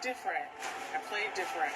Different. I played different.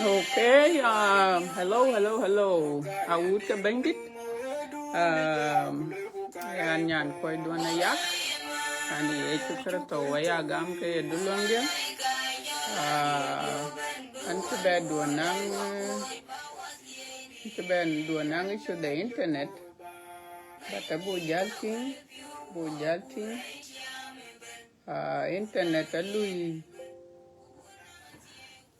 Okay, hello. Awut ka bengit. Yan koy duana yak. Ani chukra to waya gam ke dulon dia. An ke be duanang isu the internet. Bata bu jalting. Internet alui.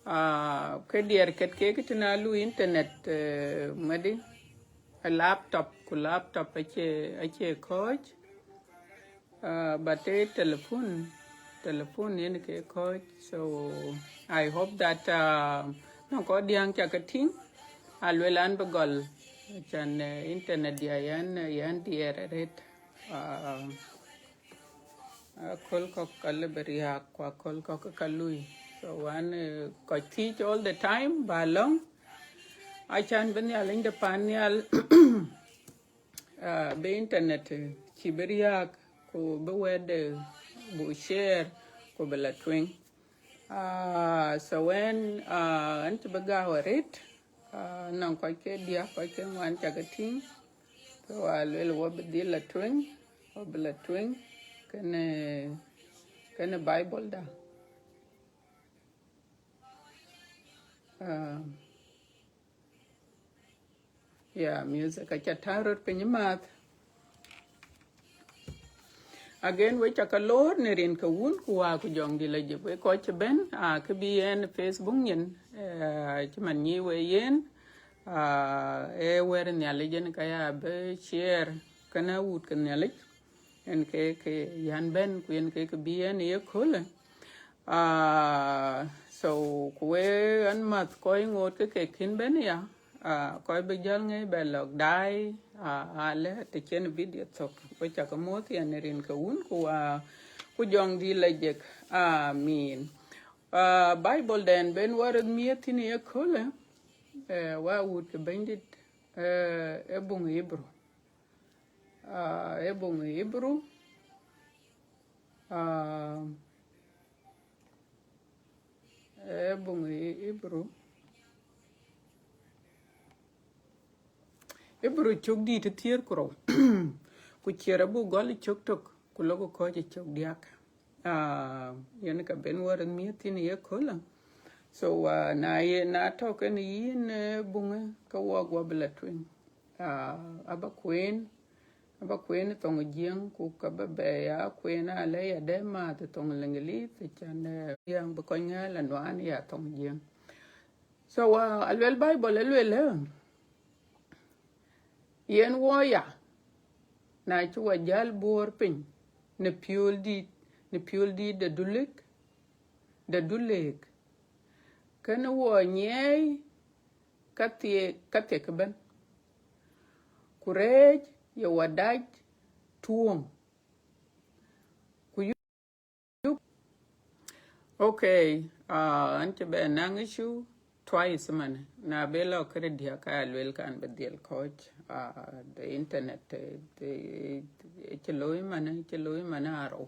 Ke dier ket ke kitina lu internet madi a laptop ache coach but a telephone yen ke coach, so I hope that no ko diang chakating alwelan bagol chan internet dia yan dier ret kol ko kalberia kwa kol ko kalui. So one could teach all the time, balong. I can be in the panel be internet Siberia ko be wed bu share ko be la twing. So when ant baga warit non ko ke dia ko ke wan tagating so alwel wo be di la twing o be la twing kene Bible da. Yeah, music. I chat tarot penyamat. Again, we chaka lord nerin ka wun kuwa ku jong di la jib. We ko ben ka bi en Facebook yen chiman nyi we yen wer nyali jen ka ya be share kana wut kan nyali en ke yan ben ku yen ke bi en ye kole. So kwe an mat koi ngot ke kin ben ya koi be jal ngai be log dai ale te chen video tok we cha ka mot ya nerin ka un ku jong di la jek amin. Bible den ben war miet ni e kole wa wut ke bendit e bung Hebrew Hebrew chok di te tier kro ku chera bu gol chok tok ku logo ko je chok diak yen ka ben war miet ni e kole. So na to ken yin bunga ka wa bla twin aba queen tong jing ku ka be ya queen ale ya de ma te tong lengeli te chan yang ba ko nga la nwan ya tong jing. So alwel Bible alwel yen wo ya na chu wa jal bor pin ne piul di de dulek kan wo nyei katie ka ben kurej ya wadaj tuom ku yu. Okay, anche be nangishu twice man na belo kredia ka alwel kan bedel coach the internet the cheloi man aro.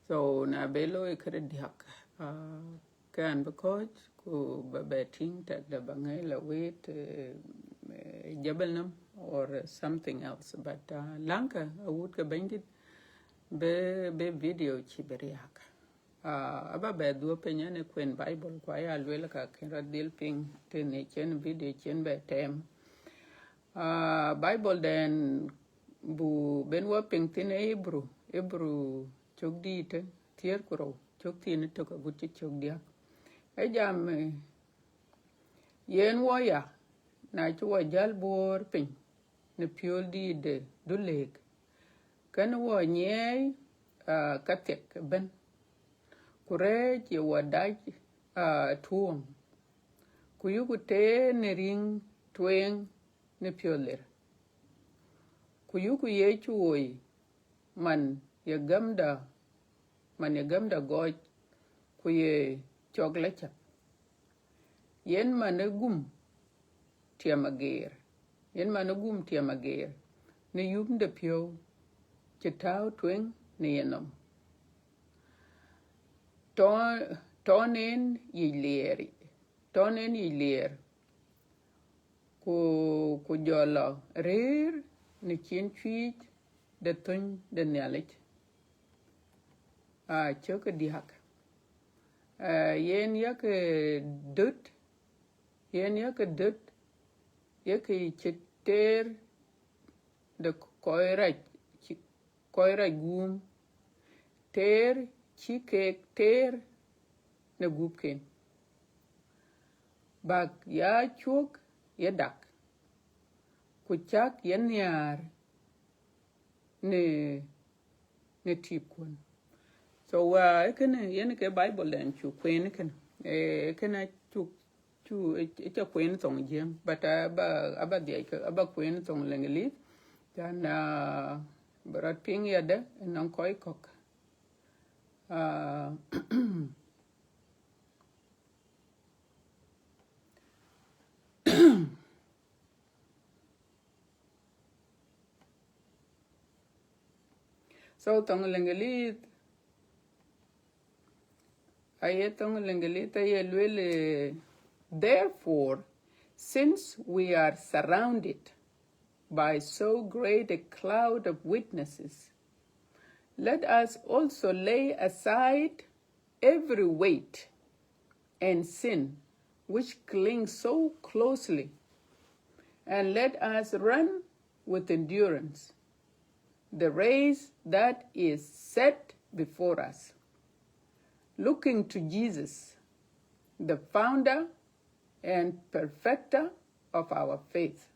So na belo kredia kan be coach ku beting tak da bangela wait jabalnam or something else, but lanka would ka bandit be video chiberiaka aba be do penya ne kwen Bible kwa ya lwela ka kira deal ping te ne chen video chen be tem Bible den bu ben wa ping tin Hebrew chok di te tier kuro chok tin to ka guchi chok dia e jam yen wo ya na chuwa jal bor ping ne piol di de duleg kan wo nye katek ben kure je wadaj tuom kuyugu te ne ring tweng ne pioler kuyugu ye chuoi man ya gamda goj kuye choglecha yen man gum tiamager ne yumde pio chitao tweng ne yenom tonen yileri tonen I ler ku jolo rir ni chin twich de tun de nyalich choke diak yen yak dut yen yak dut yak chiter de koira gum ter chike ter ne gupken bak ya chuk ya dak kuchak yen yar ne tipkun so ekene yen ke bible den chu kwen ken ekena chu cha kwen tong jem but aba dia aba kwen tong lengeli dan berat ping ya de non koi kok so tong lengeli ayetong lengeli ye lwele therefore since we are surrounded by so great a cloud of witnesses, let us also lay aside every weight and sin which clings so closely, and let us run with endurance the race that is set before us, looking to Jesus, the founder and perfecter of our faith,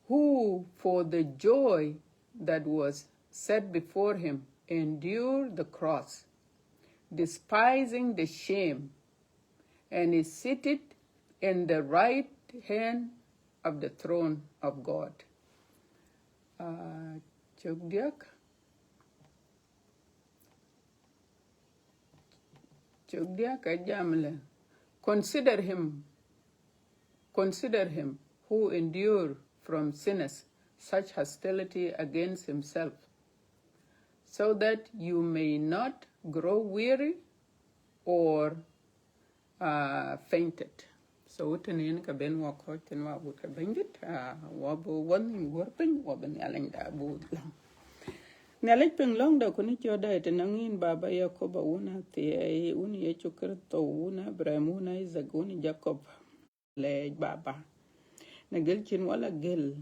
who for the joy that was set before him endured the cross, despising the shame, and is seated in the right hand of the throne of God. Chugdiak ajamle. Consider him who endured from sinners such hostility against himself, so that you may not grow weary or fainted. So tenen ka ben wa ko ten wa bu ka bengit wa bu won worpin wa ben yalang da bu lang. Nalek peng long da kuni choda et nangin baba Yakoba una te uni ye chukrto una Abraham Isaac uni Jacob le baba. Na gel chin wala gel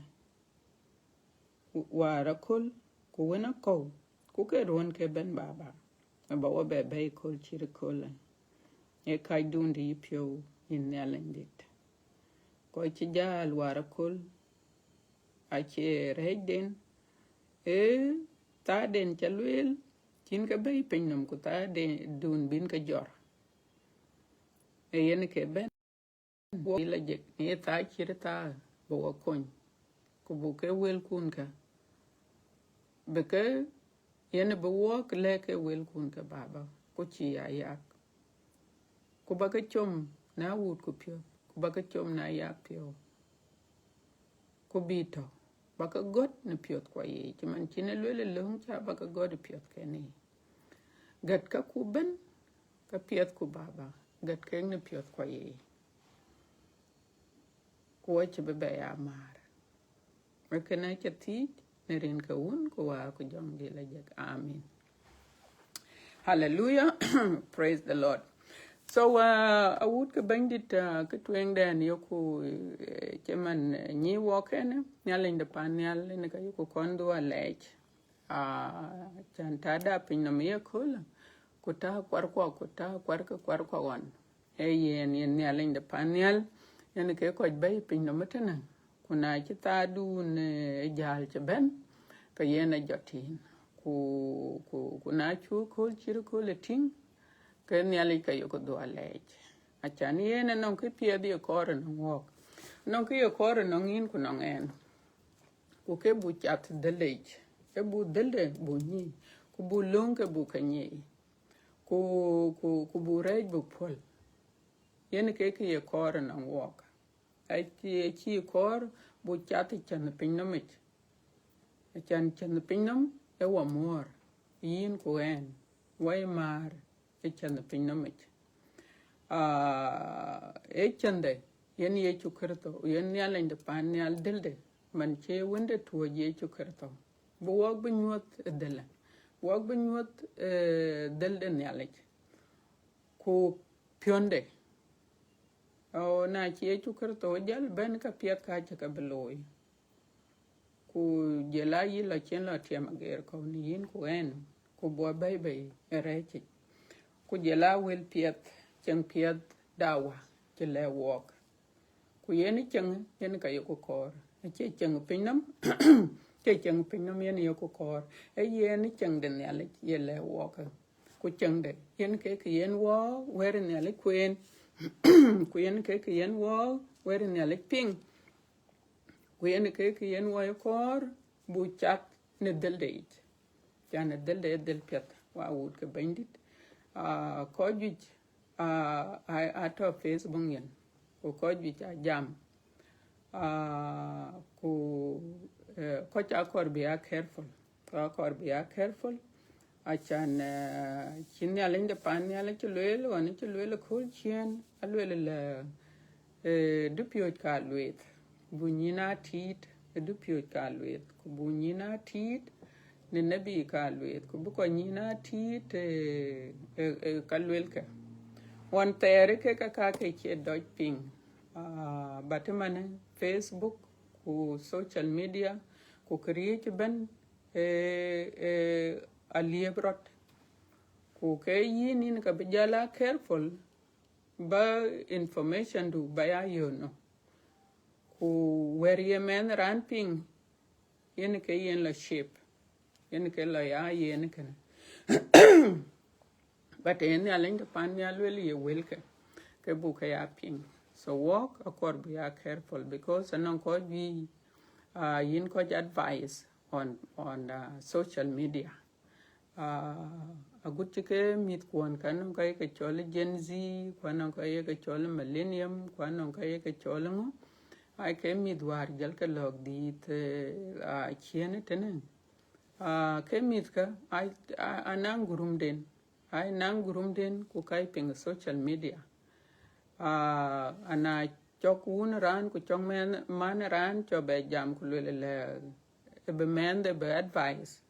wara kul ku wena ko ku ke ron ke ben baba ba wa be kol chir kol e kai dun di pyo in nalendit ko chi jal wara kul a che reden ta den chalwel kin ka be pinnum ku ta den dun bin ka jor yen ke ben bo ila je ne ta chir ta bo kon ku bu ke wel kun ka beke yen bo wok le ke wel kun ka baba ku chi ya yak ku ba ka chom na wut ku pyo ku ba ka chom na yak pyo ku bito ba ka got na pyot kwa ye man chine lwele long cha ba ka god pyot ke ni gat ka ku ben ka pyot ku baba gat ke na pyot kwa ye ko che be ya mar rekena che ti ne rin ka un ko wa ko jong de la jeg amen hallelujah praise the lord. So I would ka bandit ka tweng den yoku chaman nyi woken nyal in the panel ne ka yoku kondo a lech chantada pin no me kula kuta kwar kwa wan yen nyal in the panel yen ke ko bay pin no metana kuna kita du ne jal chaben ka yen a jotin ku na chu kol chir ko le ting ke nyali ka yoko do alej achani ene non ke pie di kor no wok non ke kor no ngin ku no en ku ke bu chat de lej e bu delde bu ni ku bu long ke bu kanyi ku bu rej bu pol yen ke kor no wok ai chi kor bu chat chan pin no mit chan pin no e wa mor yin ku en wai mar chan pin no mit chande yen ye chukerto yen nyal inde pan nyal dilde man che wende tuo ye chukerto bu wog bu nyot dele wog bu nyot dilde nyalek ku pionde o na che chukerto jal ben ka piet ka ka beloy ku jela yi la chen la tiam ger ko ni yin ku en ku bo bay bay erechi ku jela wel piet cheng piet dawa chele wok ku yen cheng yen ka yo kor che cheng pinam che cheng pinam yen yo kor e yen cheng den yale yele wok ku cheng de yen ke yen wo wer ne yale kuen ku yen ke yen wo wer ne yale ping ku yen ke yen wo kor bu chat ne del de it ya ne del de del piet wa wud ke bandit ko juj to Facebook yen ku ko juj jam ku ko cha kor be careful ko kor be careful achan chin ya linde pan ya le chulel wan chulel ko chien alwel le du pio ka lwet bunyina tit du pio ka lwet ku bunyina tit ne nabi ka lwet ku bu ko nyina tit ka lwel ka wan tere ke ka ke doj ping batemane Facebook ku social media ku create ben aliebrot ku ke yinin ka bijala careful ba information du baya yono ku where ye men ramping yen ke yen la shape yen ke la ya yen ke but yen ya leng pan ya lwel ye welke ke bu ke ya ping so walk akor be careful because anon ko bi yin ko advice on social media a good ke mit kwon kan ko ke chole Gen Z kwan ko ke chole millennium kwan ko ke chole ngo ai ke mit war jal ke log dit a chiene tenen ke mit ka ai anang gurum den ai nang gurum den ku kai ping social media ana chok un ran ku chong men man ran cho be jam ku le be men de be advice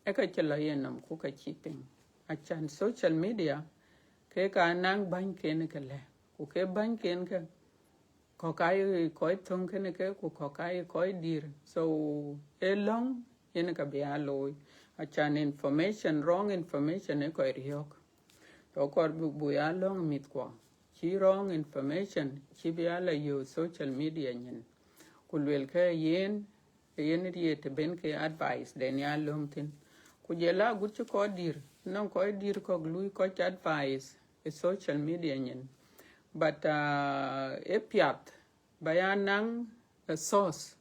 e ka chela yenam ku ka keeping achan social media ke ka nang ban ken ke le ku ke ban ken ke ko kai ko thong ken ke ku ko kai ko dir so e long yen ka be aloy achan information wrong information e ko riok to ko bu ya long mit ko chi wrong information chi be ala yo social media nyen ku lwel ke yen riete ben ke advice den ya long tin ku jela gut ko dir non ko dir ko lui ko advice e social media nyen but e piat bayanang a source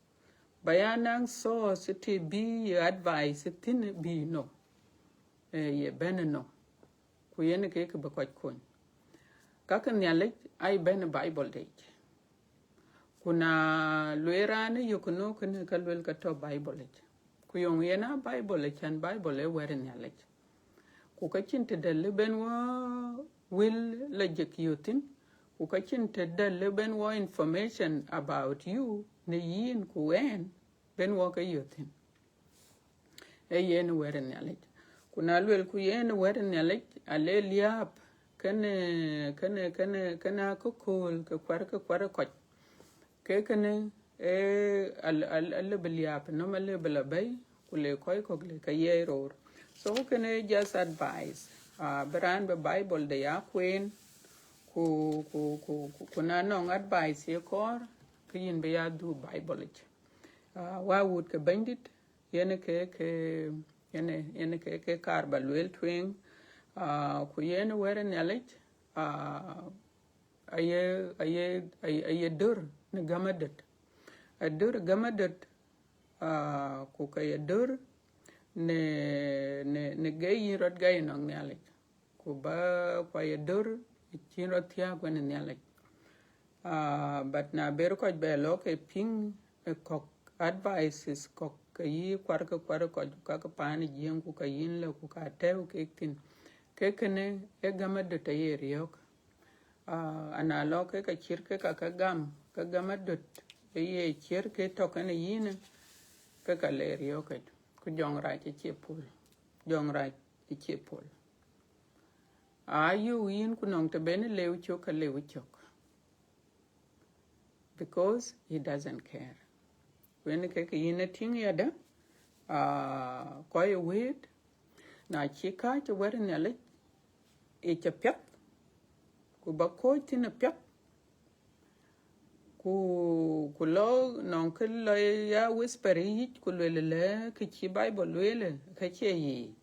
bayanang source ti bi advice tin bi no ye ben no ku yen ke ba ko kun kakan yale ai ben bible de kuna lwerane yukuno kun kalwel ka to bible ku yong yena bible chan bible weren yale ku ka cinte dalle ben wa will la jekyutin ku ka cinte dalle ben wa information about you ne yin ku en ben wa ka yutin e yen weren yale kuna lwel ku yen weren yale ale liap kana ko kol ka kwar ko kene al liap no male bela bay kule koy ko le ka yeror so kene just advice brand the bible de ya queen ku na no advice ye kor kin be ya du bible wa would ke bandit yene ke karbalwel twing ku yene were nelich aye dur ne gamadet a dur gamadet ku kay dur ne gay rot gay no nelich ku ba ko ye dur chin rot ya ko ne nelich but na ber ko be lo ke ping ko advices ko yi kwar ko ka pan yin ku ka yin le ku ka te ke tin ke kene e gamadet ye riok ana lo ke ka chir ke ka gam adut ye chir ke to kana yin ke ka le rio ke ku jong ra che pul jong ra che pul ayu yin ku nong te ben leu chok ka leu chok because he doesn't care when ke yin ting ya da ko ye wait na chi ka che wer ne le e che pet ku ba ko tin pet ku lo non ke lo ya whisper yi ku le ke chi bible le ke che yi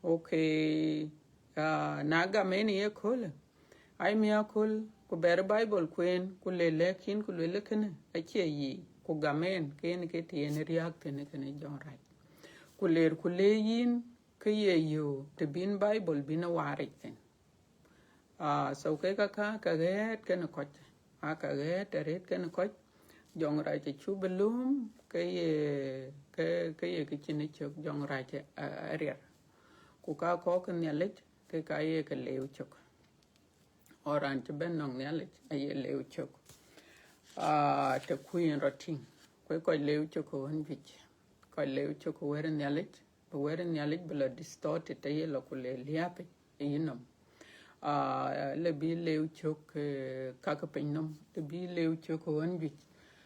okay na ga meni ye kol ai mi akol ku ber bible queen ku le kin ku le ken a che yi ku ga men ken ke tien react ne ken jonrai ku le yin ke ye yo te bin bible bin wari ten so ke ka get ken ko ka get ret ken ko jonrai che chu belum ke ye ke chin chok jonrai che rer ku ka ko ken ne le ke ka ye ke leu chok oran che ben nong ne le ye leu chok te kuin rotin ko leu chok ko han bich ko leu chok ko wer ne le wer ne le bla distort te ye lo ku le liape yinom le bi leu chok ka ka pinom te bi leu chok ko han bich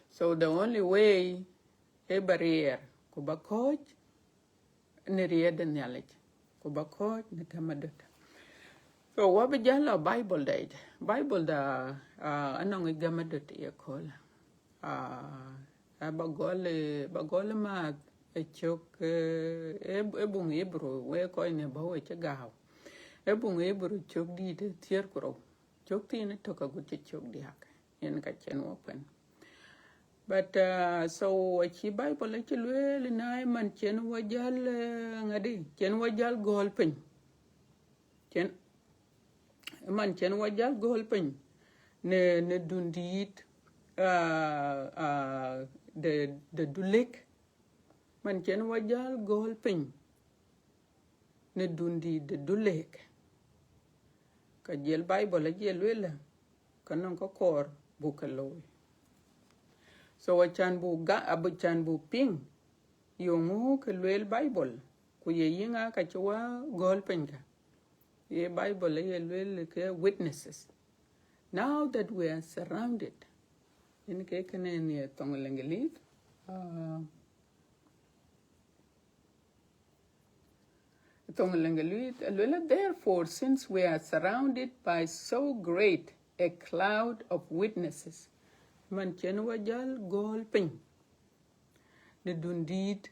so the only way e barrier ku ba coach ne rieden ne le ku ba coach ne tamadot so what be jala bible da anong gamadot ye kola bagole ma chok e bung ibro we ko ne ba we gaw e bung ibro chok di de tier kro chok ti ne to ka gut chok di hak en ka chen open but so chi bible chi le na man chen wa jal ngadi chen wa jal gol pin chen man chen wa jal gol pin ne dundit de dulek man chen wa jal gol pin ne dundi de dulek ka jel bible jel wela kanon ko kor bu ka loy so wa chan bu ga abu chan bu ping yo mu ka wel bible ku ye yinga ka chwa gol pin ka ye bible ye wel ke witnesses now that we are surrounded in ke kene ne tonglengelit therefore since we are surrounded by so great a cloud of witnesses man chen wajal gol pin de dundit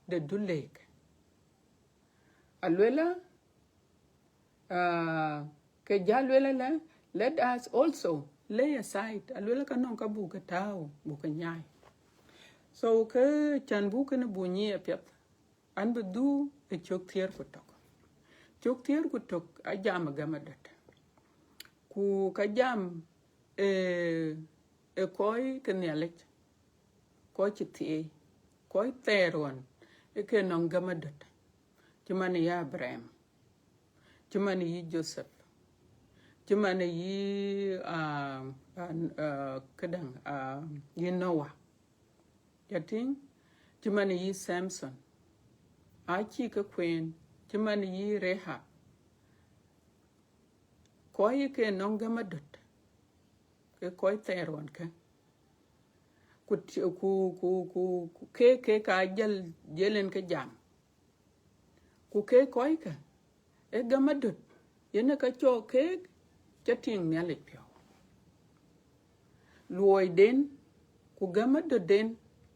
de dulek alwela ke jalwela la let us also lay aside alwela kanon ka buka tao buka nyai so ke chan buka na bunyi apyat an bedu e chok tier kutok a jam gamadat ku ka jam e koi kenyalek koi chitie koi teron e ke non gamadat chumani ya Abraham chumani yi Joseph chumani yi kadang yi Noah yating chumani yi Samson achi ka queen chumani yi Rehab koi ke non gamadot ke koi teron ke ku ke ka jelen ke jam ku ke koi ka e gamadot yene ka cho ke chating nyale pyo luoy den ku gamadot den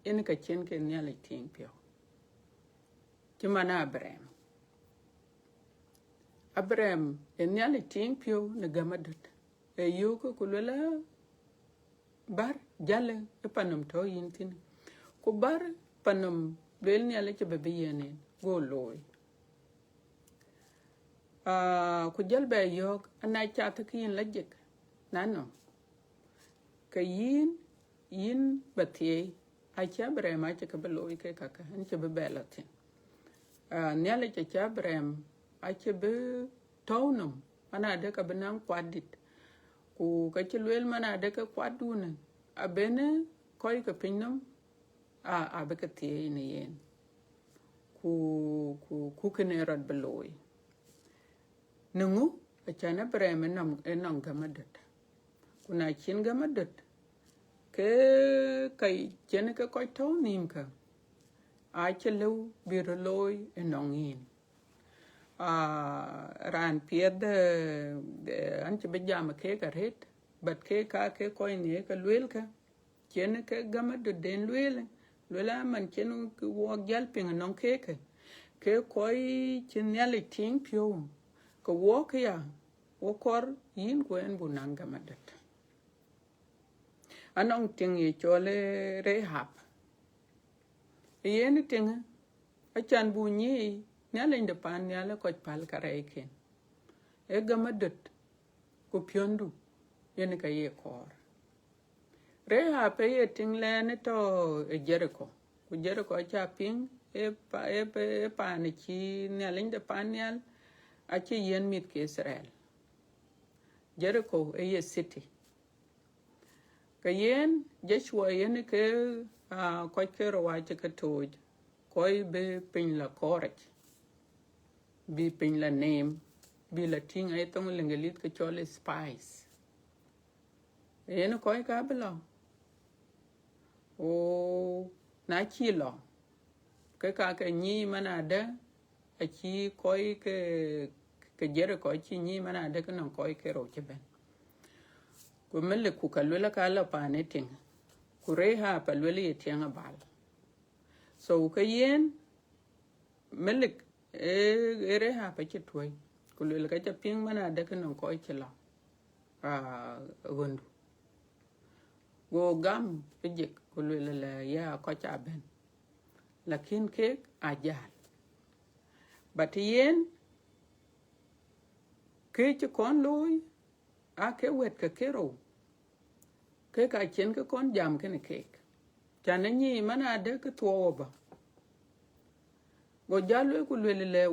yene ka chen ke nyale ting pyo chumana Abraham en nyale ting pyo ne gamadot e yuko kulala bar jale e panam to yintin ku bar panam bel nyale che bebe yenen go loy ku jalbe yok ana chata kin lajik nano ka yin batie a chabre ma che ka beloy ke kaka an che bebelatin nyale che chabre a che be tonum mana de ka benang kwadit ku ka chilwel mana de ka kwaduna abene koi ka pinnam a be ka tie ni yen ku kene rod beloy nungu achana breme enong gamadat kuna chin gamadat ke kai chen ka koi to nim ka a chelu biroloy enong in ran pied an che bejama ke ka ret bat ke ka ke koi ni ka lwel ka chen ka gamadat den lwela man chen ku wo gal ping nong ke koi chen yali ting pyo ko wo ke ya wo kor yin kwen bunang gamadat anong ting ye chole rehab yen ting achan bu nyi nyale inde pan nyale ko pal kareken e gamadat ko piondu yen ka ye kor rehab ye ting lene to Jericho ku Jericho cha ping e pa ni chi nyale inde pan nyal achi yen mit ke Israel Jericho ye city ka yen Joshua yen ke ko ke ro wa ke toj koi be pin la korach bi pin la name bi la ting ay tong lengelit ke chole spice yen koi ka bla o na chi lo ke ka nyi manade a chi koi ke jere ko chi nyi manade ke non koi ke ro ke ben ku mele ku ka lula ka la pa ne ting ku reha pa lula ye tianga bal so ka yen mele reha pa che toy ku lula ka cha ping manade ke non koi ke la gondu go gam pijik ku lula la ya ko cha ben lakin ke ajal but yen ke che kon loy a ke wet ka kero ke ka chen ke kon jam ke ne ke chana nyi mana de ke tuo ba go jalo ku le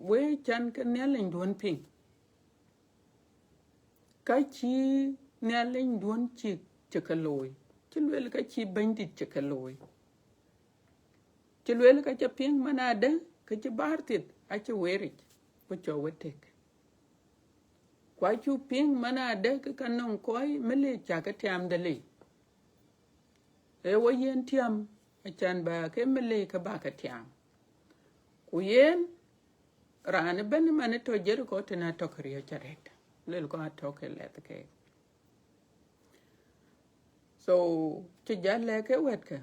we chan ke ne len don ping ka chi ne len don chi che ka loy chi le ka chi bandit che ka loy chi le ka cha ping mana de ke chi bartit a chi werik ko cho wetek kwa chu ping mana de ke kanong koi mele cha ka tiam de le e wo yen tiam a chan ba ke mele ka ba ka tiam ku yen rane ben mane to jer ko tena to kriyo charet lel ko to ke let ke so ti jalle ke wet ke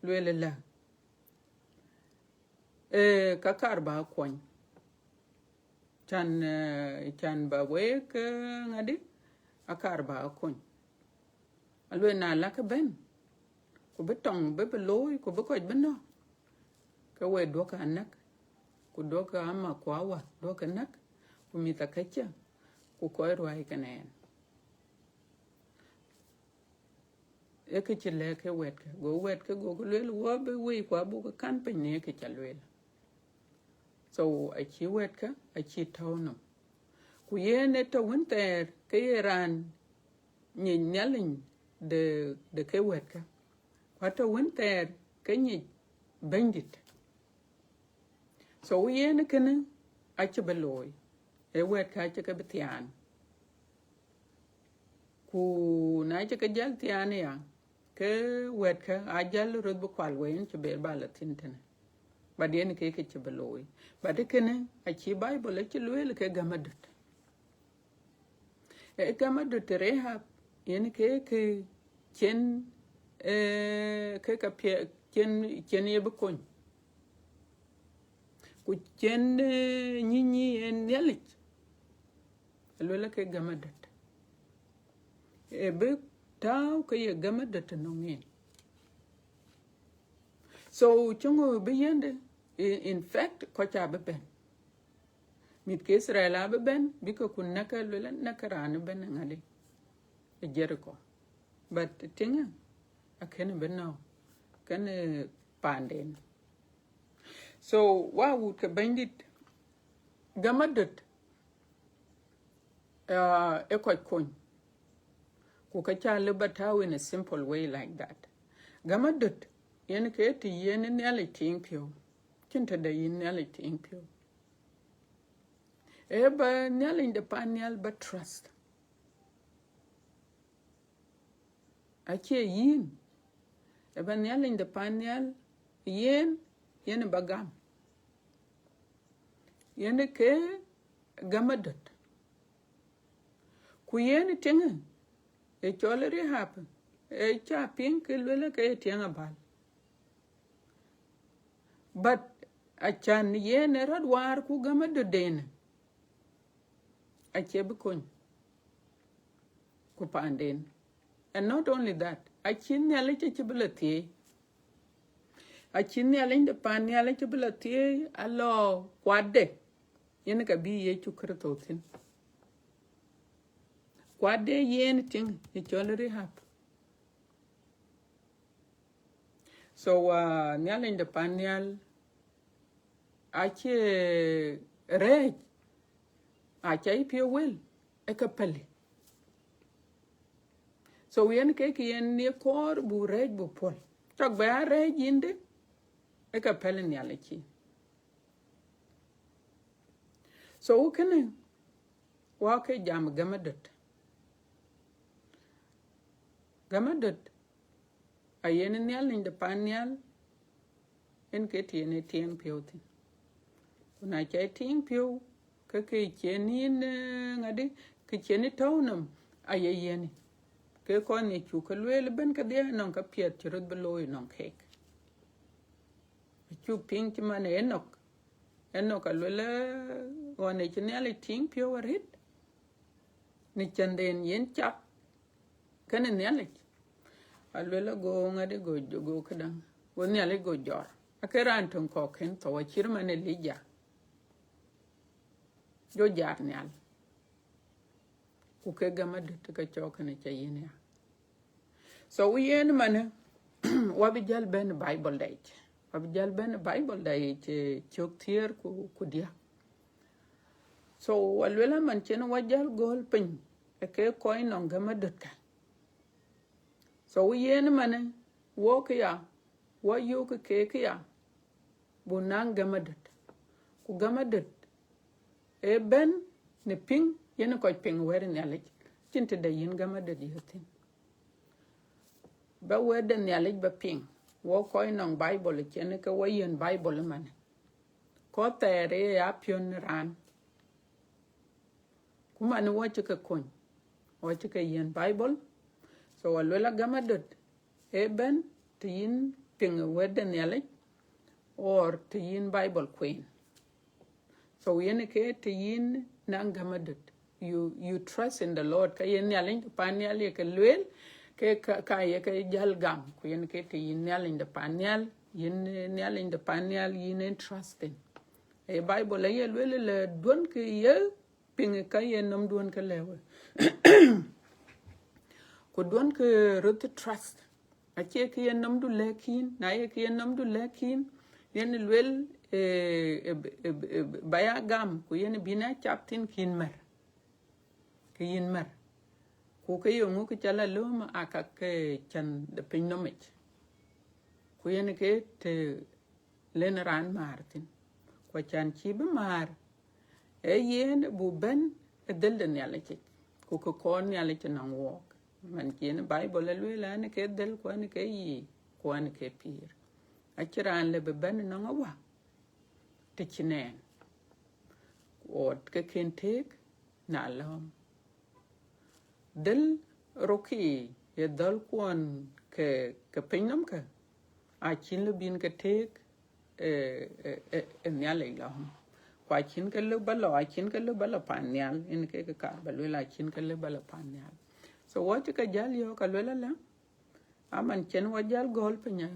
lele la ka kar ba kon chan ba we ke ngadi akar ba kon alwe na la ka ben ku betong be loy ku be ko beno ka we do ka nak ku do ka ama kwa wa do ka nak ku mi ta kacha ku ko roi ka nen e ke chile ke wet ke go le wo be we kwa bu ka kan pe ne ke chalwe so a chi wet ka a chi tono ku yene to winter ke ran ni nyalin de ke wet ka wato winter ke ni bandit so yene kene a chi beloy e wet ka chi ka betian ku na chi ka jal tian ya ke wet ka a jal rod bu kwal wen chi be bala tintene ba den ke chi beloy ba de kene a chi bible chi lwel ke gamadut e gamadut rehab yen ke chen ke ka pie chen ye bukon ku chen nyinyi en yelit lwela ke gamadat e be taw ke ye gamadat no ngen so chungo be yende in fact ko cha be ben mit ke Israel be ben biko kun naka lwela nakarane ben ngade e Jericho but tinga akene benno kan panden so wa would ka bandit gamadut e ko kun ku ka cha libata in a simple way like that gama dut yen ke ti yen ne ale ting pio kinta da yin ne ale ting pio e ba ne ale de panial ba trust ake yin e ba ne ale de panial yen bagam yen ke gama dut ku yen tinga e cholere happen e cha pink lele ke tianga bal but a chan yen rod war ku gama dut den a chebu kun ku panden and not only that a chin ne ale chibulati a chin ne ale de pan ne ale chibulati alo kwade yen ka bi ye chukrto tin kwade yen ting e cholere hap so nyal in the panel ache rej ache pio wel e kapele so yen ke yen ne kor bu rej bu pol tok ba rej inde e kapele nyal chi so kene wa ke jam gamadat a yen nyal in the panel en ke tiene tien pio tin kuna che tien pio ke chenin ngadi ke cheni tawnam a yen ke ko ni chu ke lwel ben ka de non ka piet chirut beloy non kek chu pink man enok a lwel one chenale tien pio rit ni chanden yen chap kene nyale alwela go ngade go kadang go nyale go jor akera anton ko ken to wachir mane lija jo jar nyal ku ke gama de ka chokane chayine so we en mane wabi jal ben bible day che chok tier ku dia so alwela man chen wajal gol pin ke koy non gama de ka so we en mane wo yu ke ya bunang gamadat ku gamadat e ben ne ping yen ko ping wer ne alej tinte da yin gamadat yotin ba wer de ne alej ba ping wo ko non bible chen ke wo yen bible man ko tere ya pion ran kuma ne wo ke kon wo ke yen bible so wala gamadat e ben tin ping wer de ne alej or to yin bible queen so yen ke to yin nangamadet you trust in the lord ka yen yalin panial ye ke lwel ke ka ye ke jalgam ku yen ke to yin yalin de panial yin yalin de panial yin trusting e bible ye lwel le don ke ye ping ka yen nom don ke lewe ku don ke rut trust a che ke yen nom du lekin na ye ke yen nom du lekin yen lwel baya gam ku yen bina chaptin kin mer ke yin mer ku ke yongu ke chala luma aka ke chan de pinomech ku yen ke te len ran martin ku chan chi be mar e yen bu ben e del den yale che ku ko kon yale che nan wok man kin bible lwel an ke del ku an ke yi ku an ke pir achiran le be ben no wa te chinen od ke kentek na lom del roki ye dal kon ke pinam ka a chin le bin ke tek nyale lom kwa chin ke le balo a chin ke le balo panyal in ke ka balo la chin ke le balo panyal so what ka jal yo ka le la aman chen wa jal gol penya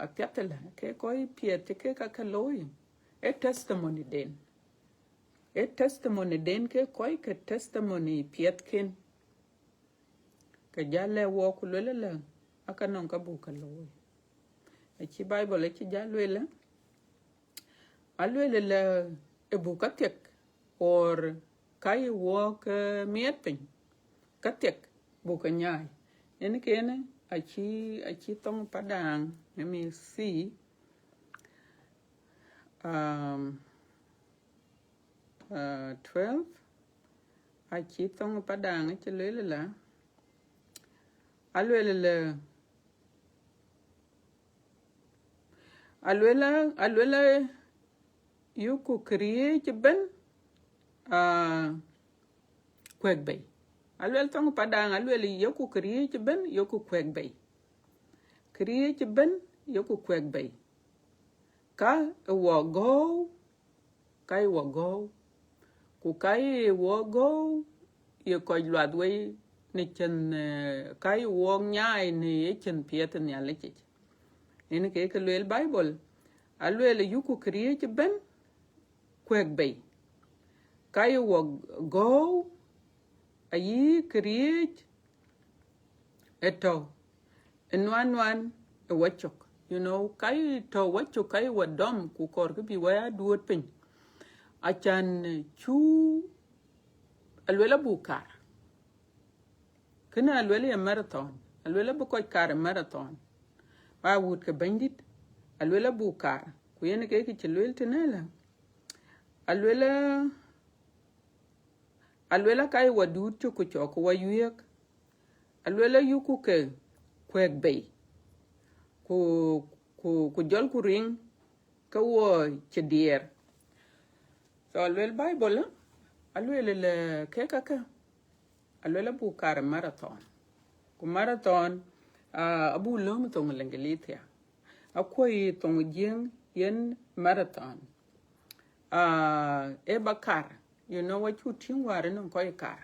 a pyatela ke koi piet ke ka loy a testimony den ke koi ke testimony piet ken ka jale wo ku le la aka non ka bu ka loy e chi bible e chi jale la alwe la e bu ka tek or cái walk miết pin cái tiệc bu cái nhai nên cái này achi tông padang let me see 12 achi tông padang ấy chơi là alwela yuku create ben kwek bay alwel tong padang alwel yuku create ben yuku kwek bay create ben yuku kwek bay ka wo go kai wo go ku kai wo go ye ko lwat we ni chen kai wo nyai ni chen piet ni ale chi ni ke lwel bible alwel yuku create ben kwek bay kai wo go ayi create eto enwan wachok you know kai to wachok kai wadom ku kor ke bi wa duot pin achan chu alwela bukar kana alwela marathon alwela bu ko kar marathon wa wut ke bandit alwela bukar ku yen ke chelwel tenela alwela kai wadut chu ku chok wa yek alwela yuku ke kwek bay ku jol ku ring ka wo chedier so alwel bible alwel le ke alwela bukar marathon ku marathon abu lom tong lengelithia akwai tong jing yen marathon e bakar you know what you think war no ko kar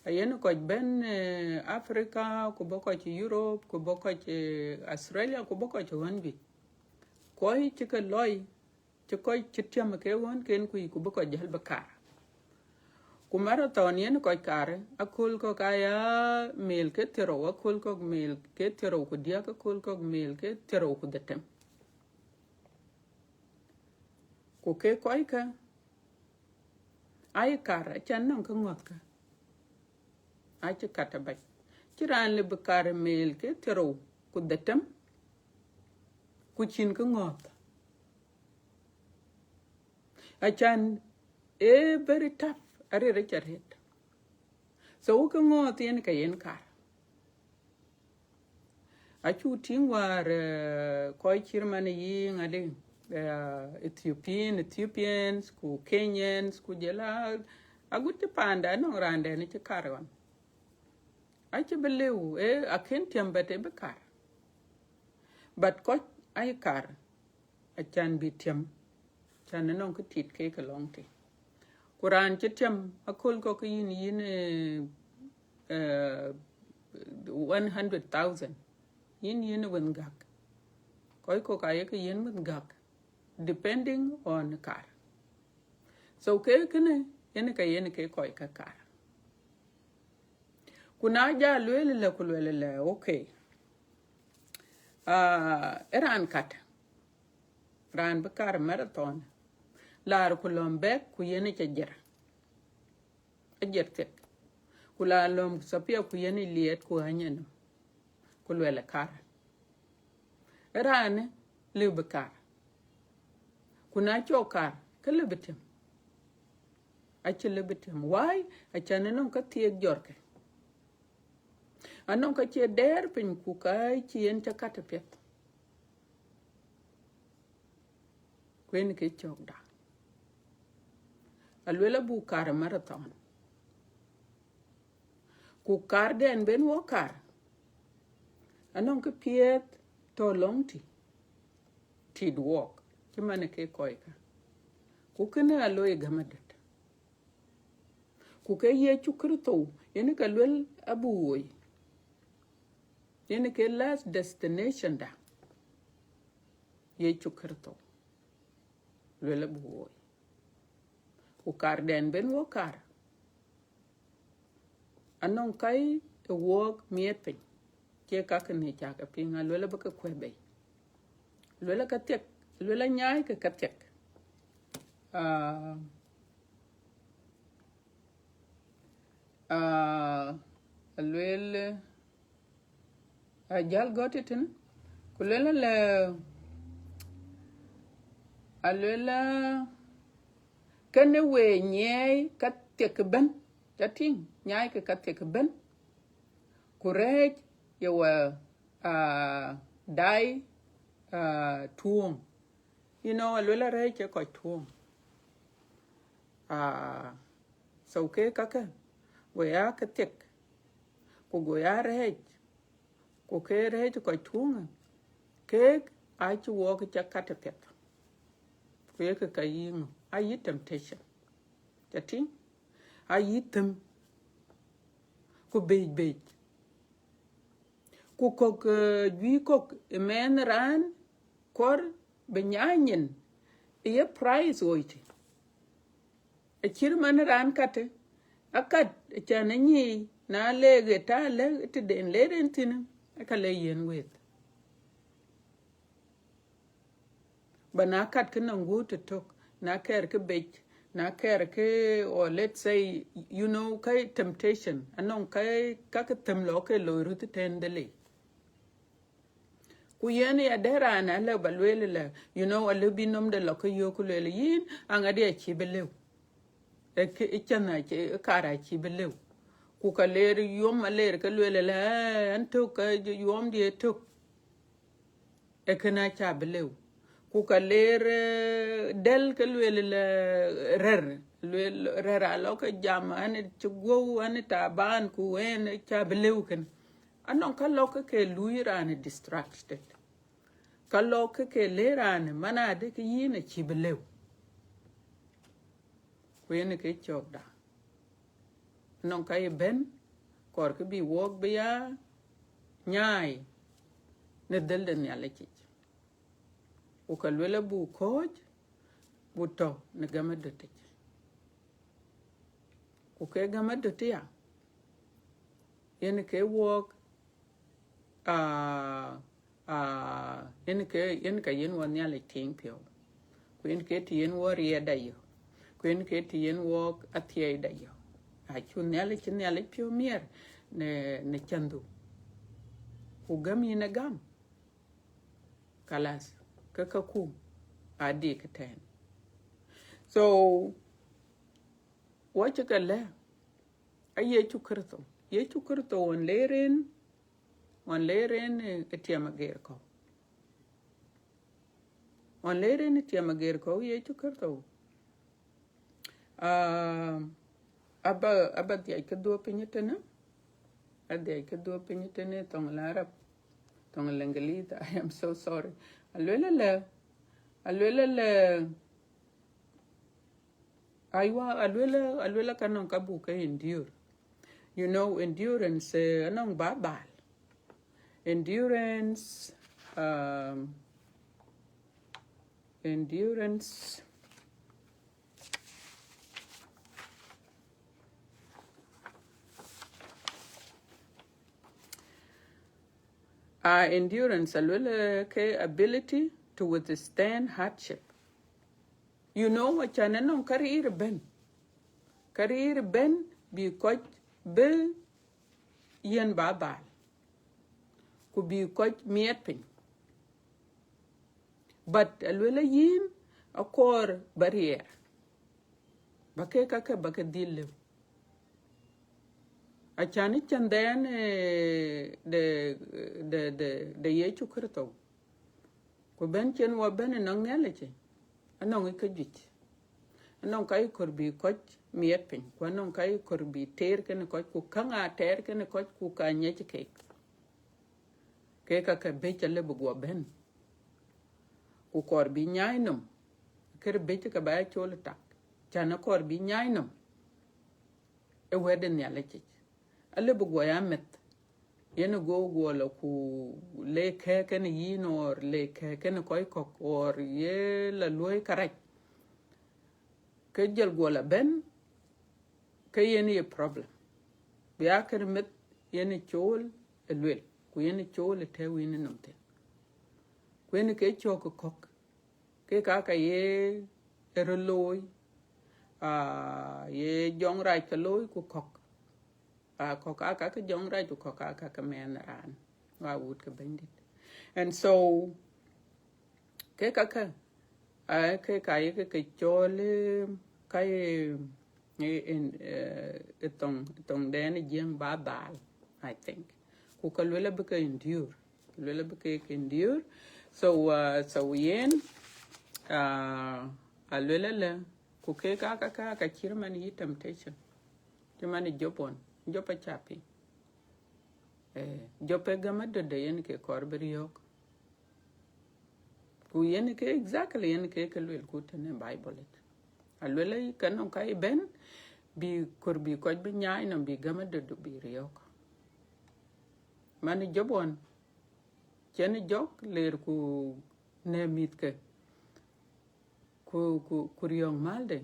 ayen ko ben africa ko boko ci europe ko boko ci australia ko boko ci wanbi ko ci ke loy ci ko ci tiam ke won ken ku boko jahal bakar ku marathon yen ko kar akul ko kaya mil ke tero akul ko mil ke tero ko dia ko kul ko mil ke tero ko detem ku ke ko ka ai kar chan non ko ngot ka ai ci kata bay ci ran le bakar mil ke tero ku detem ku chin ko ngot achan very tough are recharet so ko ngot yen ka yen kar achu tin war ko chirman yi ngade Ethiopians ku Kenyans ku jela agut panda no rande ni ci karon achi belew aken tiambate be kar but ko ay kar achan bi tiam chan non ko tit ke ka long ti Quran ci tiam akol ko yin 100,000 yin wen gak koy ko kay ka yin wen gak depending on car so ke kene yen ka yen ke koy ka kar kuna ja lwele okay eran kat ran bakar marathon lar ku lombe ku yene ca jer tek ku la lom sapia ku yene liet ku hanyen ku lwele kar ran le bakar kuna chokar ke le betem ache le betem why achane non ka tie jorke anon ka che der pin ku kai chien cha kat pet kwen ke chok da alwela bu kar marathon ku kar den ben wo kar anon ka piet to long ti walk kimane ke koika ku kene aloy gamadet ku ke ye chukrito ene ka lwel abuoy ene ke last destination da ye chukrito lwel abuoy ku kar den ben wo kar anon kai walk mietpe ke ka kene cha ka pinga lwel ba ka kwebe lwel ka tek lwel nyai ka tek alwel jal gotitin kulela le alwela kene we nyai katek ben jating nyai ke katek ben kurej yawa dai tuong you know alwela rej ke ko tuong so ke kaka we ya katek ku go ya rej ku ke rej ko tuong ke ai chu wo ke katepet ku ke kayin ai temptation jating ai tem ku be ku kok gwi kok men ran kor benyanyin ye price oiti a kirman ran kate akat chananyi na lege ta le ti den le den tin aka le yen wet bana kat kana ngutu tok na ker ke bech na ker ke or let's say you know kai temptation anon kai kaka temlo ke lo ruti tendele ku yen ya dera na le balwele le you know a lubi nom de lo ko yoku le yin angadi a chibelew e ke ichana ke kara chibelew ku ka ler yom aler ka lwele le anto ka yom die tok e kana cha belew ku ka ler del ka lwele le rer alo ka jam ane chugwo ane taban ku en cha belew kan anon ka lo ke luira ne distracted ka lo ke lerane mana de ke yine chibelew ku ene ke chokda non ka ben kor ke bi wok be ya nyai ne del den ya leki ku ka lwela bu koj bu to ne gama dote ku ke gama dote ya ene ke wok ene ka yen won ya le ting pio ku ene ke ti yen wor ye da yo ku ene ke ti yen wok atie da yo a chun ya le pio mier ne chandu ku gam yin gam kalas ka ku adi ka ten so what you can learn aye chu kurto on leren etiama ger ko on leren etiama ger ko ye chu kurto aba dia ke do pinyetena ade ke do pinyetene tong larab tong lengelita I am so sorry alwela le aywa alwela kanon kabu ka endure you know endurance anong babal endurance endurance alwela ke ability to withstand hardship you know what chananong karir ben bi coach be yen babal ku bi coach miet pin but alwela yin akor barrier bake dille achani chandan de yechu kurto ku ben chen wa ben nang neleche anong ikajit anong kai kor bi coach miet pin ku anong kai kor bi ter ken coach ku kanga ter ken coach ku ka nyeche ke ka bechale bugwa ben ku kor bi nyainom ker beche ka ba chol tak chana kor bi nyainom e weden ya lechich ale bugwa ya met yene go la ku le ke ne yin or le ke ne koy kok or ye la loy karaj ke jel go la ben ke yene ye problem biya ker met yene chol elwel ku yene chol te win nomte ku yene ke chok kok ke ka ye eroloy ye jong rai ka loy ku kok ko ka jong ra ko ka men ran wa wood ka bandit. And so ke ka ke chole kai in tong den jeng ba dal, I think ku ka lwela bika endure so yen a lwela le ku ke ka chirman yi temptation chimani jopa chapi jope gama de yen ke korbri yok ku yen ke exactly yen ke lwel ku tene bible it a lwela yi kanon kai ben bi korbi ko bi nyaay no bi gama de bi yok mani jobon cheni jok ler ku ne mit ke ku riong malde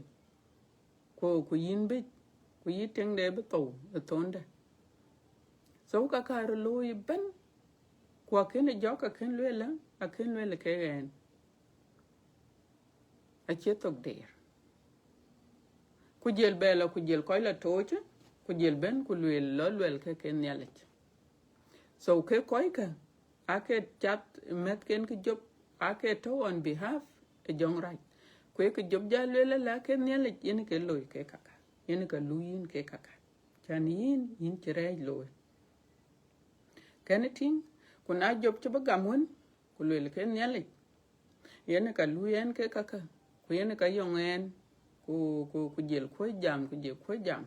ku yin be ku yiteng de be tonde so ka kar lo yi ben ku ken jok ken lwela ke gen a chetok der ku jel bela ku jel ko la toche ku jel ben ku lwel ke ken yalet so ke koy ka ake chat met ken ki job ake to on behalf e jong right kwe ki job ja lwela la ken nyale yen ke loy ke kaka yen ka luyin ke kaka chan yin chire loy kenetin kuna job chaba gamon ku lwel ken nyale yen ka luyen ke kaka ku yen ka yongen ku jel ko jam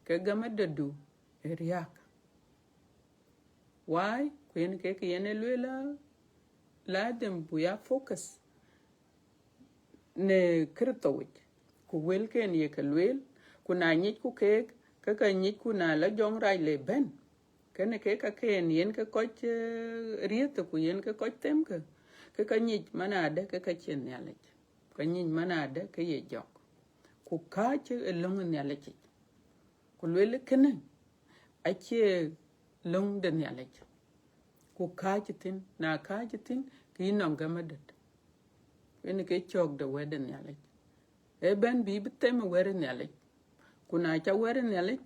ke gama dedu eriak why kwen ke yen lwela la dem buya focus ne krtowit ku wel ken ye ka lwel kuna nyit ku ke ka nyit kuna la jong rai le ben ken ke ka ken yen ka koch riet ku yen ka koch tem ka nyit manade ka chen yale ka nyit manade ka ye jok ku ka che long yale ku lwel ken a che long den yale ku ka tin na ka tin ki nom gamadet wen ke chok de weden yale e ben bi bitem weren yale kuna cha weren yale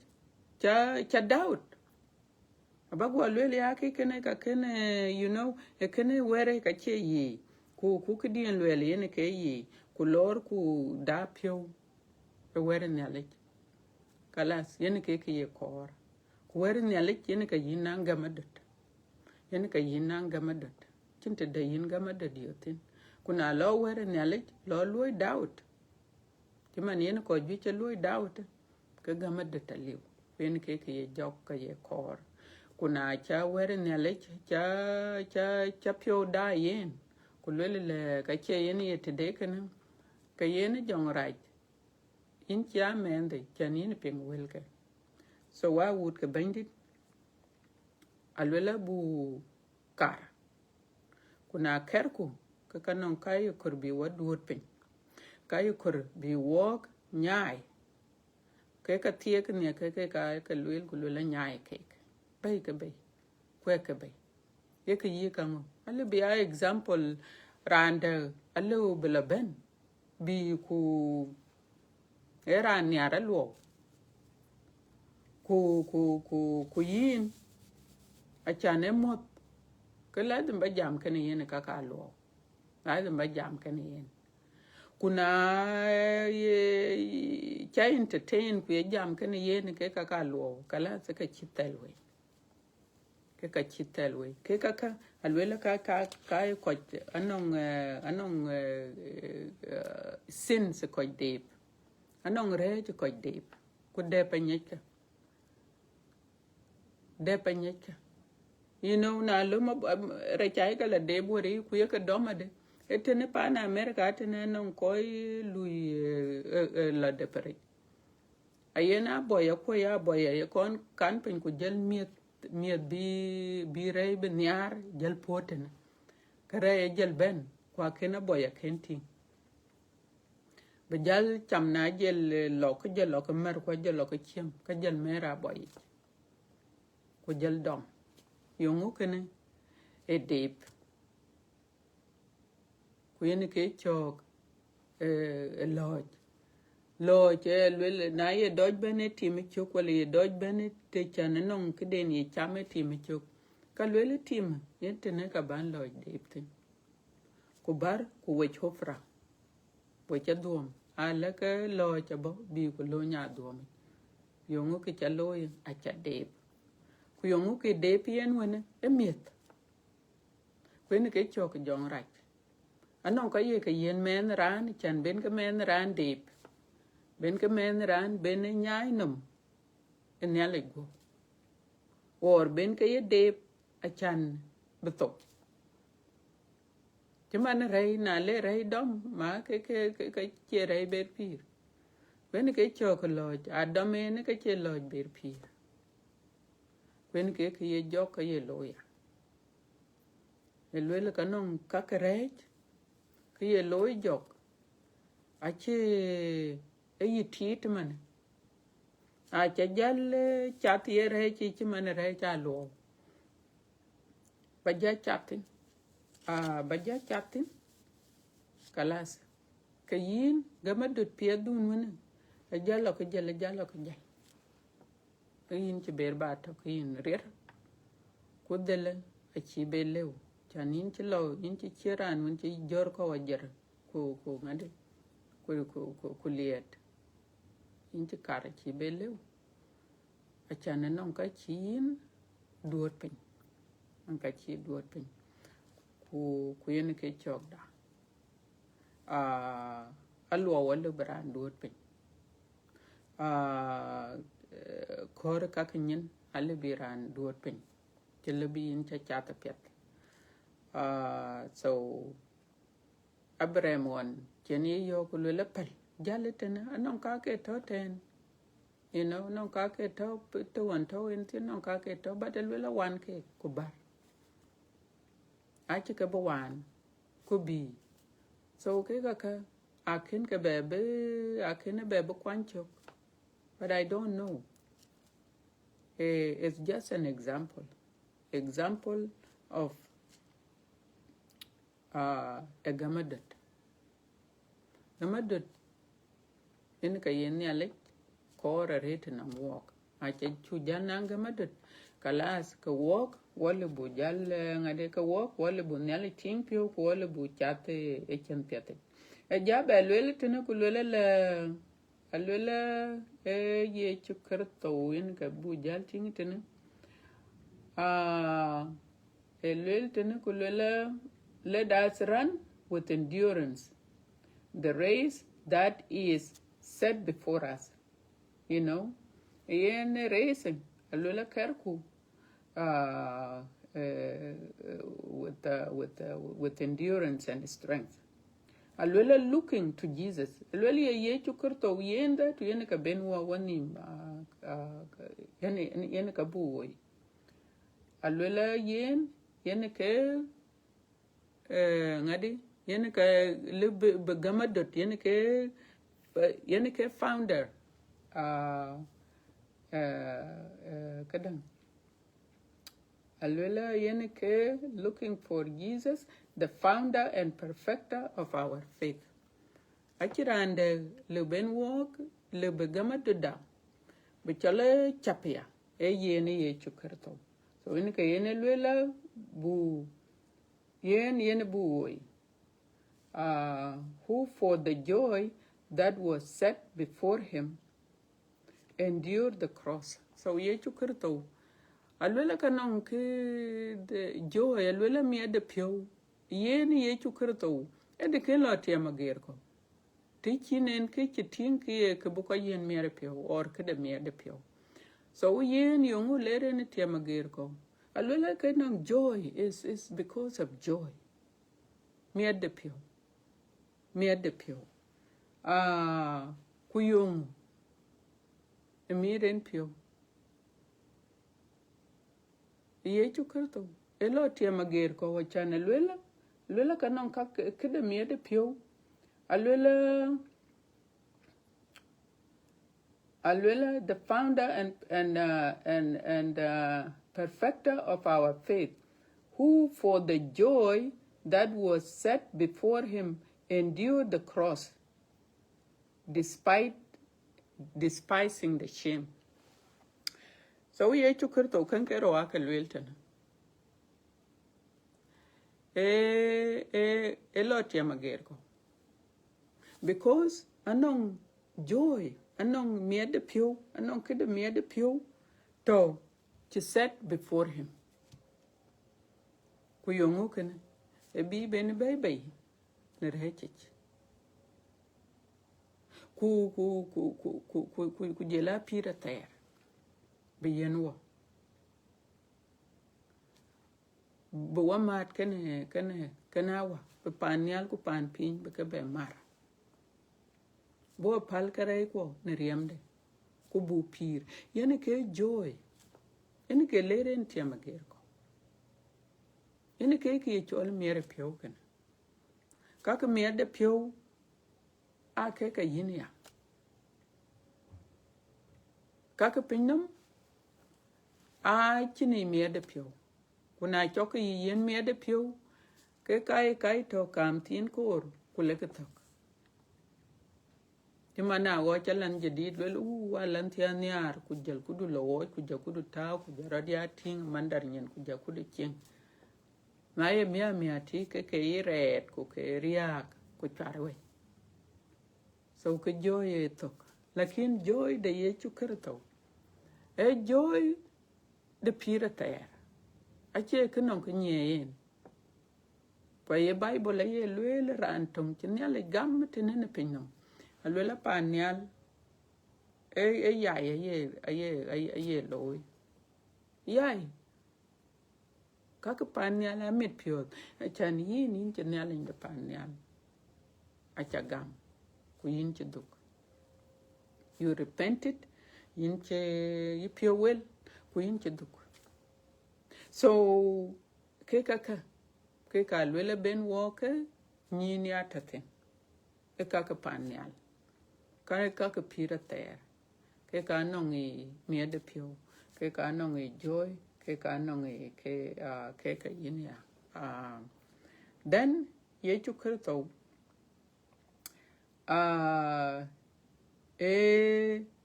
cha doubt abagwa lwele yake kene ka kene e kene were ka che yi ku kidien lwele yen ke yi ku lor ku dapyo e weren yale kalas yen ke ye kor ku weren yale yen ka yinan gamadet cinte de yin gamadet yotin kuna lo weren yale lo loy doubt timan yen ko ju che loy doubt ka gamadet aliu yen ke ye jok ka ye kor kuna cha weren yale cha pyo da yen ku lele ka che yen ye tede kana ka yen jong right in cha mende chanin ping welke so wa would ka bandit alwela bu kar kuna kerku ka kanon kai kur bi wadwot pin kai kur bi wok nyai ke ka tiek ne ke ka lwel ku lele nyai ke bay ka bay kwe ka bay ye ka yi ka ngo ale bi a example randa ale bela ben bi ku era nyara lo ku yin a chane mot ke la dem ba jam ke ne yen ka ka lo la dem ba jam ke ne yen kuna ye cha entertain ku ye jam ke ne yen ke ka lo kala se ka chitelwe ke chitelwe ke ka alwela ka ko anong sin se ko deep anong re ko deep ku de panyeka na luma rechai ka la de bori ku ye ka doma de etene pa na america etene non koi lui la de pare ayena boya ko ya boya ye kon kan pin ku jel miet bi rey be nyar jel poten kare ye jel ben kwa kena boya kenti be jal chamna jel lok mer ko jel lok chiem ka jel mera boy ko jel dom yongu kene e deep ku yen ke chok lodge lo che lwele na ye doj bene timi chok wala ye doj bene te chane nong kiden ye chame timi chok ka lwele tim yentene ka ban loj diptin ku bar ku wech hofra wech aduom ala ka lo cha bo bi ku lo nya duom yongu ki cha lo a cha dep ku yongu ki dep yen wene emiet kwen ke chok jong rach anong ka ye ka yen men ran chan ben ka men ran dep ben ka men ran ben nyai num en yale go or ben ka ye dep a chan beto chman rei na le rei dom ma ke che rei ber pir ben ke chok loj adam en ke che loj ber pir ben ke ye jok ka ye loya elwele kanong ka kerech ke ye loy jok ache yi tit man a cha jal chat ye re chi man re cha lo ba ja chatin ba ja chatin kalas ka yin gama dut pia dun wana a jalo ka jalo jalo ka jal ka yin ci ber ba to ka yin rir ku dele a ci be lew chan yin ci lo yin ci chiran mun ci jor ko wajer ku ngade ku liet yin ci kar ci be lew a chan non ka ci yin duot pin an ka ci duot pin ku yin ke chok da alwa wala bran duot pin kor ka kinyin ale biran duot pin ci lebi yin ca chata pet so abraham won cheni yo ku le pel jaletena anon ka ke to ten you know non ka ke to wan to in tin non ka ke to badel wala wan ke ku bar a ci ke bo wan ku bi so ke ka akin ke bebe akin bebe kwanchok but I don't know it's just an example of a gamadot in ka yen yale ko rarete na walk a che chu jana gamadot kalas ka walk wala bu jal ngade ka walk wala bu nyale ting pio ko wala bu chate e chen piate e jabe lele tene ku lele la alwela ye chukar tawin ka bu jal ting tene lele tene ku lele let us run with endurance the race that is set before us you know yen racing alwela karku with endurance and strength alwela looking to Jesus alwela ye chukurto yenda tu yene ka benwa wani yene ka buwoy alwela yene ke ngadi yene ka le gamadot yene ke founder kadang alwela yene ke looking for Jesus the founder and perfecter of our faith achirande le ben walk le gamadot da bichale chapia yene ye chukurto so yene ka yene lwela bu yene bu woy who for the joy that was set before him endured the cross so ye chukurto alwela kanong ke the joy alwela mi de pio yen ye chukurto ede ke lo tie mager ko tichinen ke chitin ke ke bu ko yen mi de pio or ke de mi de pio so yen yongu lere ne tie mager ko alwela kanong joy is because of joy mi de pio kuyong emiren pio ye chukurto elo tie mager ko wachane lwela kanong ka kede mi de pio alwela the founder and perfecter of our faith who for the joy that was set before him endured the cross despising despising the shame. So ye chukar to kan ke roa ke lwelten. Lot ya magerko. Because anong joy, anong miede pio, anong kede miede pio, to set before him. Kuyongo kene, bi bene bay, nerhechich. Ku jela pira ter, biyenwo. Bawa mat kene awa, panial ku pan pin, beke mar. Bo pal karai ko neriamde, ku bu pir. Yene ke joy, yene ke lere ntia magerko. Yene ke chol mere pio kene. Kaka mere pio, a ke ka yinia. Kaka pinnum, a chini mere pio. Kuna choka yen mere pio, ke kai to kam tin kor kulekatok. Timana wo chalan jadid wel walan tianyar kujal kudu lowo kudu taw kujaradia ting mandar nyen kudu ching. Maye mia ti ke iret ku ke riak ku charwe. So ke joy tok. Lakin joy de ye chukerto. Joy de pira ter. Ache ke non ke nyen. Pa ye Bible ye lwel rantom chinyale gam tinene pinom. Alwela panial aye loy. Yai. Kaka panial amit pure. Chan yin chinyale in the panial. Achagam. Kuyin chiduk. You repented. Yin che pure well. Kuyin chiduk. So keka alwela ben walker. Nyini atatin. Kaka panial. Kaka pira ter. Keka nongi miede pio. Keka nongi joy. Keka nongi keka yinia. Then ye chukerto.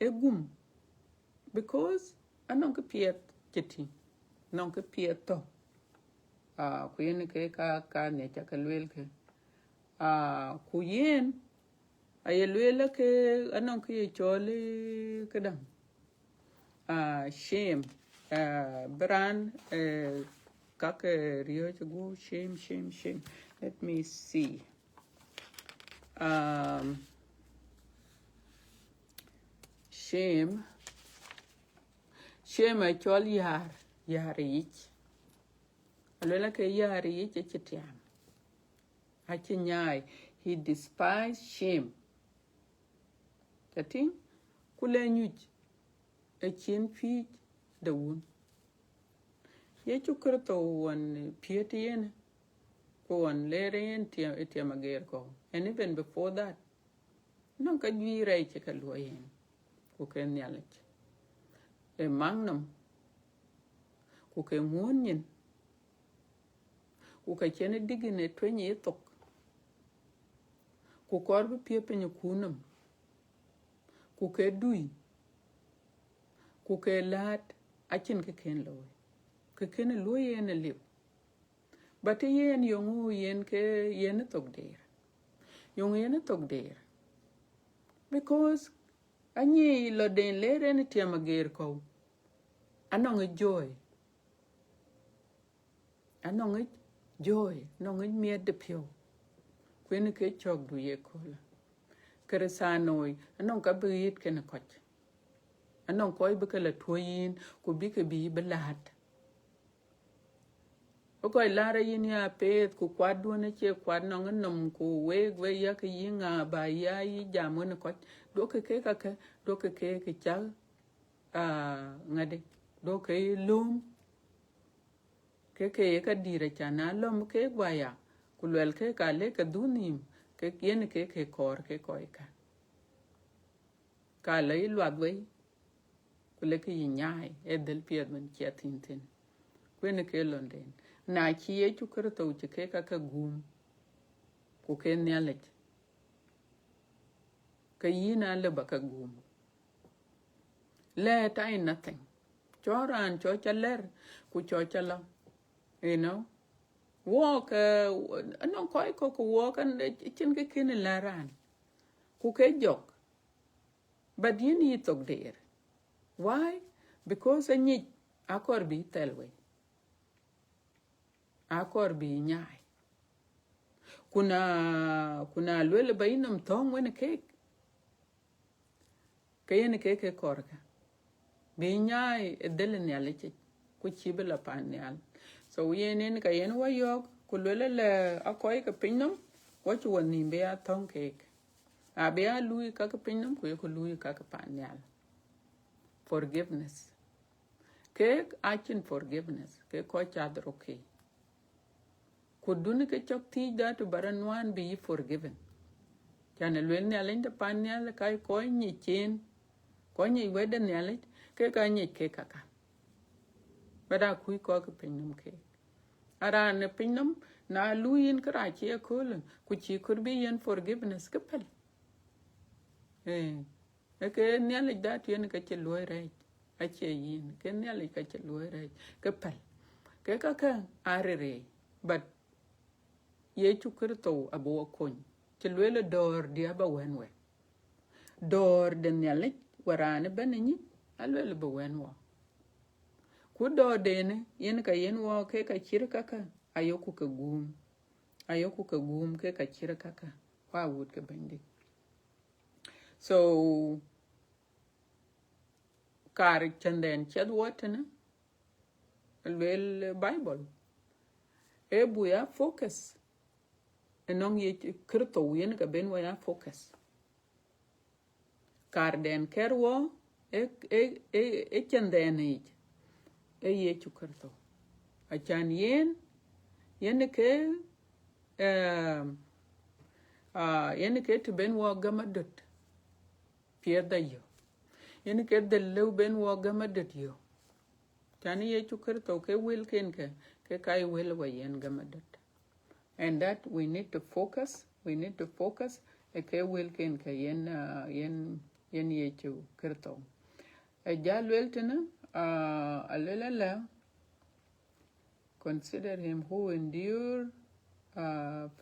Gum. Because anong piet cheti. Nong piet to. Kuyene ka ne chakalwel ke. Kuyen ayelwela ke anong ke chole kedang. Shame. Bran kake rio chagu shame. Let me see. Shame ay chol yar ich. Alwela ke yar ich chetiam. Hachinyai. He despised shame. Tating kule nyuj a chin feet the wound. Ye chukurto one piety in one lere in tiamagerko. And even before that, no can be right chekaluayin. Who can knowledge. A magnum who can moon who can digging a 20 talk. Who corby peeping your kunum. Who can do. Who can lad. I can low. Keken low yen a lip. But a yen young yen ke yen a talk there. Young yen a talk there. Because Anyi lo den lere ni tiamager ko. Anong a joy. Anong a joy. Anong a mied de pio. Kwene ke chok du ye kola. Kere sanoi. Anong ka berit kena koch. Anong koi beke la tuoyin. Kubike bi belad. Okoi lara yin ya pet ku kwad duane che kwad nong nom ku weg ya ke yinga ba ya yi jamu ne koch. Doke ke chal ngade doke lum ke ka dire chana lom ke gwaya kulwel ke ka le ka dunim ke yen ke kor ke koika ka le lwadwe kule ke yinyai e del pied men chatintin kwene ke londen na chi ye chukurto che ke ka gum ku ke nyalech ka yina le baka gum let I nothing cho ran cho cha ler ku cho cha lo you know walk no koi ko walk and chin ke kin la ran ku ke jok but you need to there why because any akor bi telwe akor bi nyai kuna lwele bainam thong wene cake kayene cake korka bi nyai delen ya leche ku chibela pan yal so yenen kayen wayok ku lwele le akoy ka pinnam wachu woni be a thong cake a be a lui ka ka pinnam ku lui ka ka pan yal forgiveness cake achin forgiveness ke ko chadro okay kuduni ke chok ti da to baranwan be forgiven chane lwen ne alenda pan ne al kai ko ni chen ko ni wede ne al ke ka ni ke kaka bada kui ko ke pinnum ke ara ne pinnum na luyin kra che ko ku chi kur be yen forgiveness ke pel ke ne al da to yen ka che loy re a che yin ke ne al ka che loy re ke pel ke kaka arere but ye chukurto abo kon chelwele dor dia ba wenwe dor de nyale warane benni alwele ba wenwo ku do dene yen ka yen wo ke ka chirka ka ayoku ka gum ke ka chirka ka wa wut ke bandi so kar chanden ched wotene alwele bible buya focus enong ye kirto yen ka ben wa ya focus karden kerwo chendene ye chukurto achan yen ke yen ke to ben wo gamadut pieda yo yen ke de lu ben wo gamadut yo chan ye chukurto ke wil ken ke kai wil wa yen gamadut and that we need to focus ke wil ken ke yen ye chukurto jalwel tena alela consider him who endured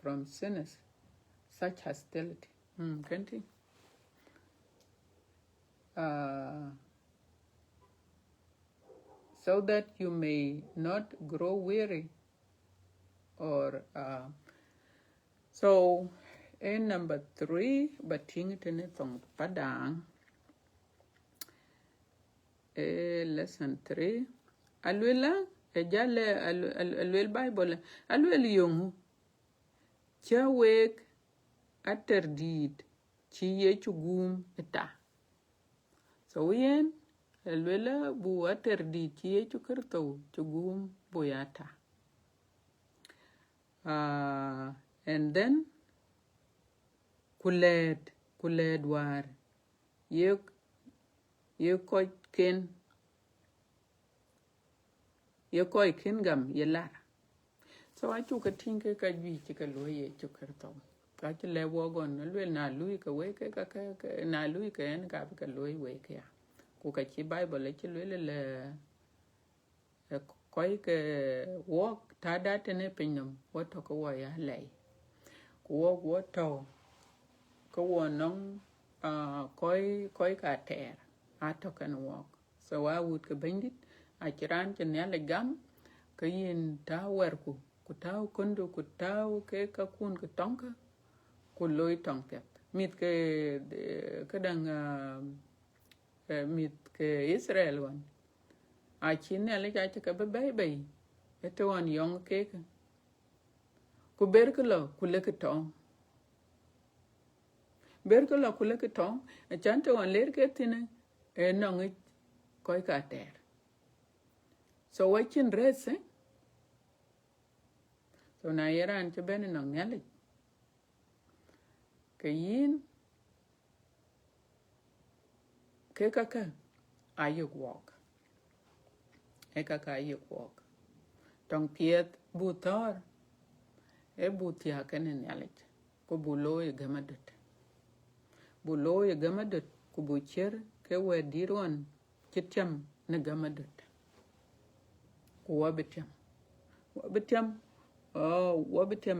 from sinners such hostility. Kenti? So that you may not grow weary or so in number 3 bating tene tong padang lesson 3 alwela ejale alwel bible alwel yongu chawek aterdid chi ye chugum eta so yen alwela bu aterdid chi ye chukurto chugum boyata and then kuled war ye ko ken gam ye lar so achu ka tinke ka bi ti ka loye chukurto ka ti le wogon lwe na lui ka we ka na lui ka en ka ka loye we ka ku ka chi bible chi lwe le koi ke walk ta da tene pinyum woto ko wa ya lei ku walk woto ko wonong koi ka ter ato kan walk so I would ka bandit a kiran chen ya le gam ka yin ta wer ku ta kondo ku ta ke ka kun ka tonka ku loy tong pet mit ke dang mit ke Israel wan a chin ne le ja ka be eto wan yong ke ku ber ko lo ku le ke tong ber ko lo ku le ke tong a chan to wan ler ke tine nong koi ka ter so wachin rese so na yeran che ben nong nyali ke yin ke kaka ayuk walk kaka ayuk walk tong piet butor butia kenen nyali ko bulo gamadut ku bucher ke we dirwan chitiam na gamadut ku wabitiam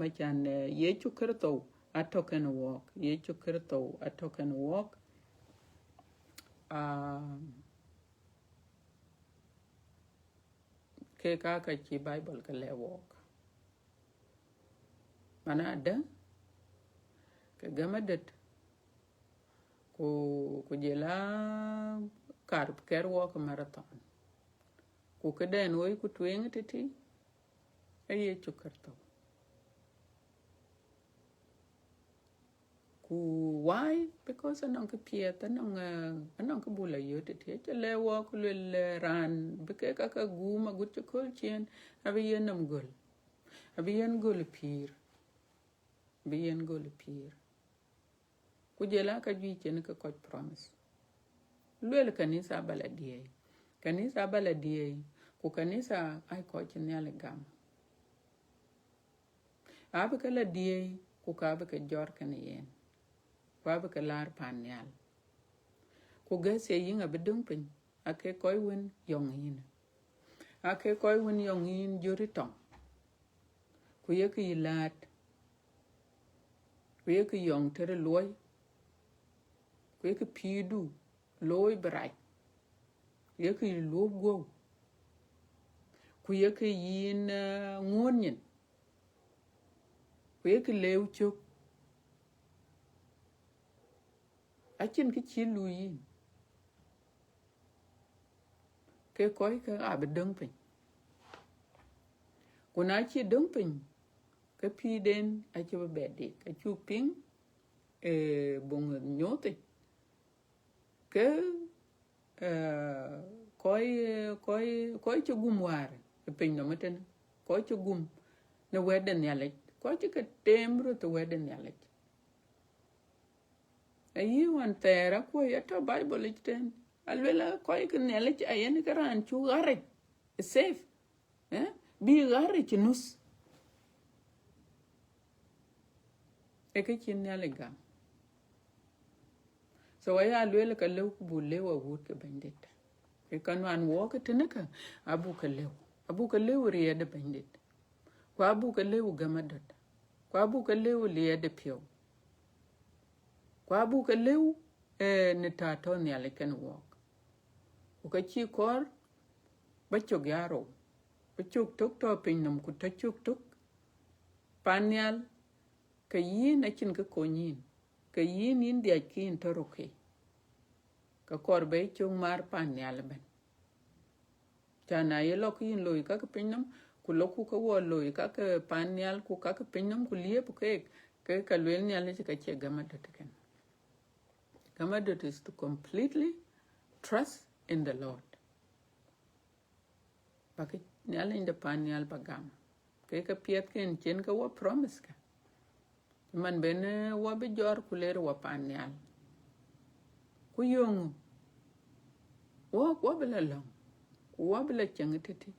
achan ye chukrto atoken walk ye chukrto atoken walk ke ka chi bible ka le walk mana ada ka gamadut ku jela ker walk marathon ku keden woy ku twing titi ye chukrto why because anong ka piet anong ka bula yote te le walk le ran beke ka guma gut kol chen abi yenam gol abi yen gol pir ku jela ka ji chen ka coach promise le kanisa baladie ku kanisa ai coach ne ale gam abi ka la die ku ka abi ka jor kan yen ku abi ka lar panyal ku gase yinga bedung pin ake koy wen yong yin jori tong ku yek yilat ku yek yong tere loy ku yek pidu loy brai yek lob go ku yek yin ngonyen ku yek lew chok achen ki chilu yin ke koy ka abi dung pin ku na chi dung pin ka pi den a chi be de ka chu ping bung nyote ke koy chu gumwar pin no meten koy chu gum na weden yale koy chu ka tembro to weden yale ayi wan tera ko ya to bible iten alwela koy ka yale ayen ka ran chu gare safe bi gare chi nus chin yale gam so waya alwela ka lew ku bulewa wut ka bandit kan wan wo ka tinaka abu ka lew riya da bandit ko abu ka lew gamadot ko abu ka lew liya da pio ko abu ka lew ni ta to ni ale kan walk ko ka chi kor ba chog yaro ba chog tok to pinnum ku ta chog tok panyal ka yin na chin ka konyin ka yin dia kin toroke ka kor be chung mar panyal ben tana ye lok yin loy ka pinnum ku loku ka wo loy ka panyal ku ka pinnum ku liep ke ka lwel ni ale ka che gamadot ken gamadot is to completely trust in the Lord baki ni ale in the panyal bagam ke ka piet ken chen ka wo promise ka man bene wo be jor ku ler wo panyal ku yongu wo bela long wo bela changtiti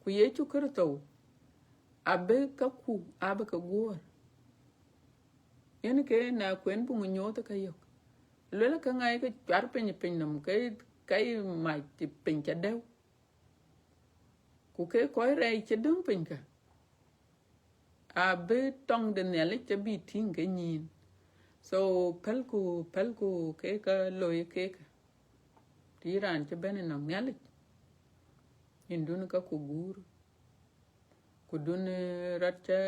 ku ye chu kurto abe ka gor yen ke na kwen bu nyoto ka yok lela ka ngai ka char pin nam kai mai ti pin cha dew ku ke koy rei che dung pin ka abe tong de nele che bi ting ke nyin so pelku ke ka loy ke ka tiran che bene nam nele indun ka ku gur ku dun racha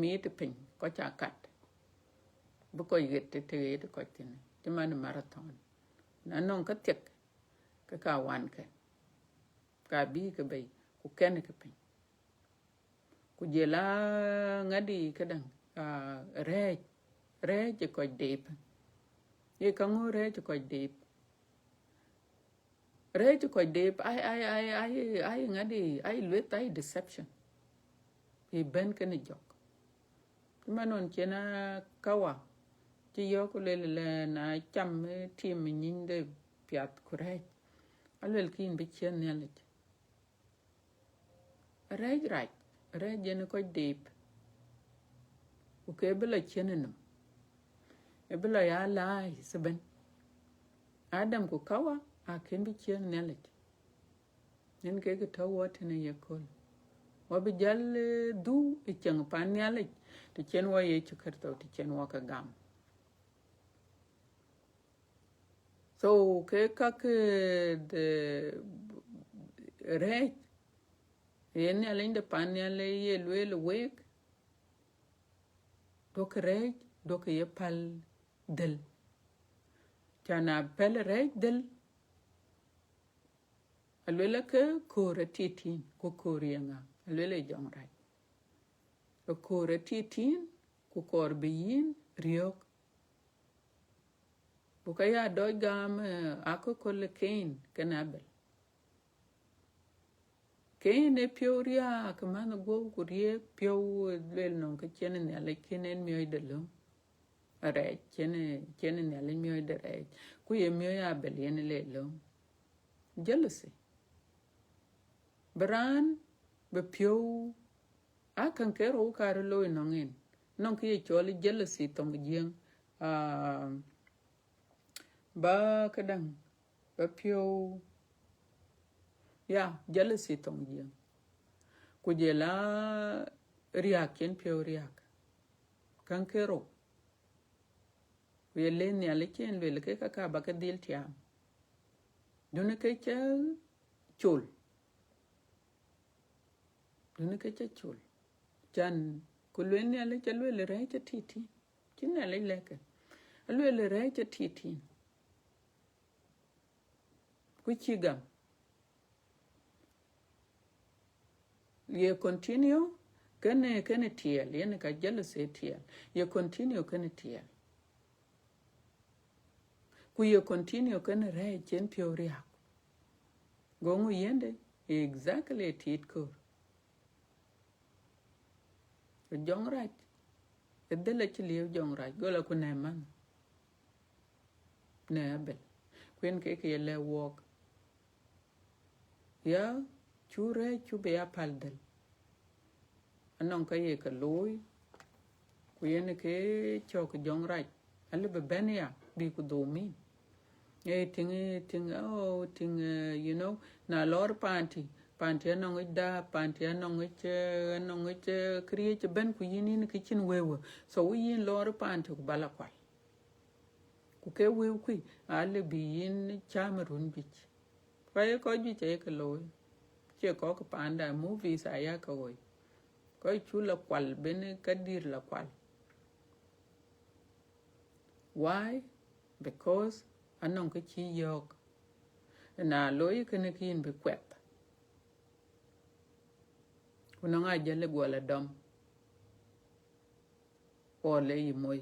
mi te pin ko cha kat bu ko yete te ko tin te man marathon na non ka tek ka wan ka bi ka bay ku ken ka pin ku jela ngadi kadang re ko dep ye ka ngo re ko dep ai ngadi ai let ai deception e ben kan jok manon chena kawa ti yo ko le na cham tim nyin de piat kure alwel kin be chen ne le re jen ko dep ku ke bela chen no e bela ya lai seben Adam ku kawa a ken bi chen nelit nen ke to wat ne yakol wa bi jal du e chang pan nelit te chen wa ye chukarto te chen wa ka gam so ke de re yen alin de pan ne ye le wek dok re dok ye pal del chana pel re del alwela ke kore titin ku korianga alwela jong rai o kore titin ku kor biyin riok bukaya doj gam ako kole kain kanabel kain e pioria kamano go kurie pio lel non ke chene ne ale kenen mioy de lo are chene ne ale mioy de re ku ye mioy abel yen le lo jealousy Bran be pio akan kero kar lo nongin non ki choli jealousy tong jing ba kadang ba pio ya jealousy tong jing kujela riak ken pio riak kan kero we len ya le ken le ke ka ba ka dil tiam dune ke chul dune ke chul jan kulwen ya le chalwe le re cha titi kin ya le leke alwe le re cha titi kuchigam ye continue kene tiel yene ka jealousy tiel ye continue kene tiel ku ye continue kene re chen pio riak gongu yende exactly tit ko jong raj edela chiliu jong raj gola ku ne man ne abel kwen ke le walk ya chure chube ya paldel anon ka ye ka loy ku yene ke chok jong raj ale be benya bi ku domi ting you know na lor panti anon da panti anon kriye che ben ku yini ni kichin wewe so yin lor panti ku bala kwal ku ke wew ku ale bi yin chamarun bich kwaye ko bi che ka loy che ko ka panda movies aya ka woy ko chula kwal ben kadir la kwal why because anon ka chi yok na loy kene kin be kwet kuna nga jale gwala dom ole yi moy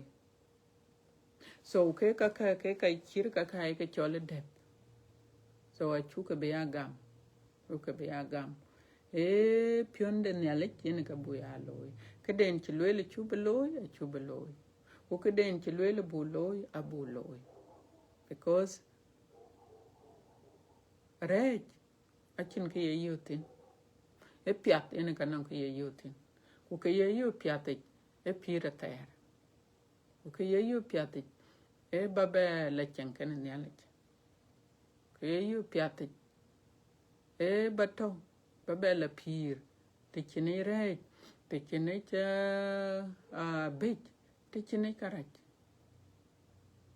so ke chir ka ke chole det so a chuka be agam uka be agam pionde ne ale kin ka bu ya loy ke den chi lele chuba loy a chuba loy o ke den chi lele bu loy a bu loy because rej achin ke ye yotin piat ene kanan ke ye yotin ku ke ye yo piat pira ter ku ke ye yo piat babe la chen kan ne ale ke ye yo piat bato babe la pir te chine rej te chine cha bej te chine karaj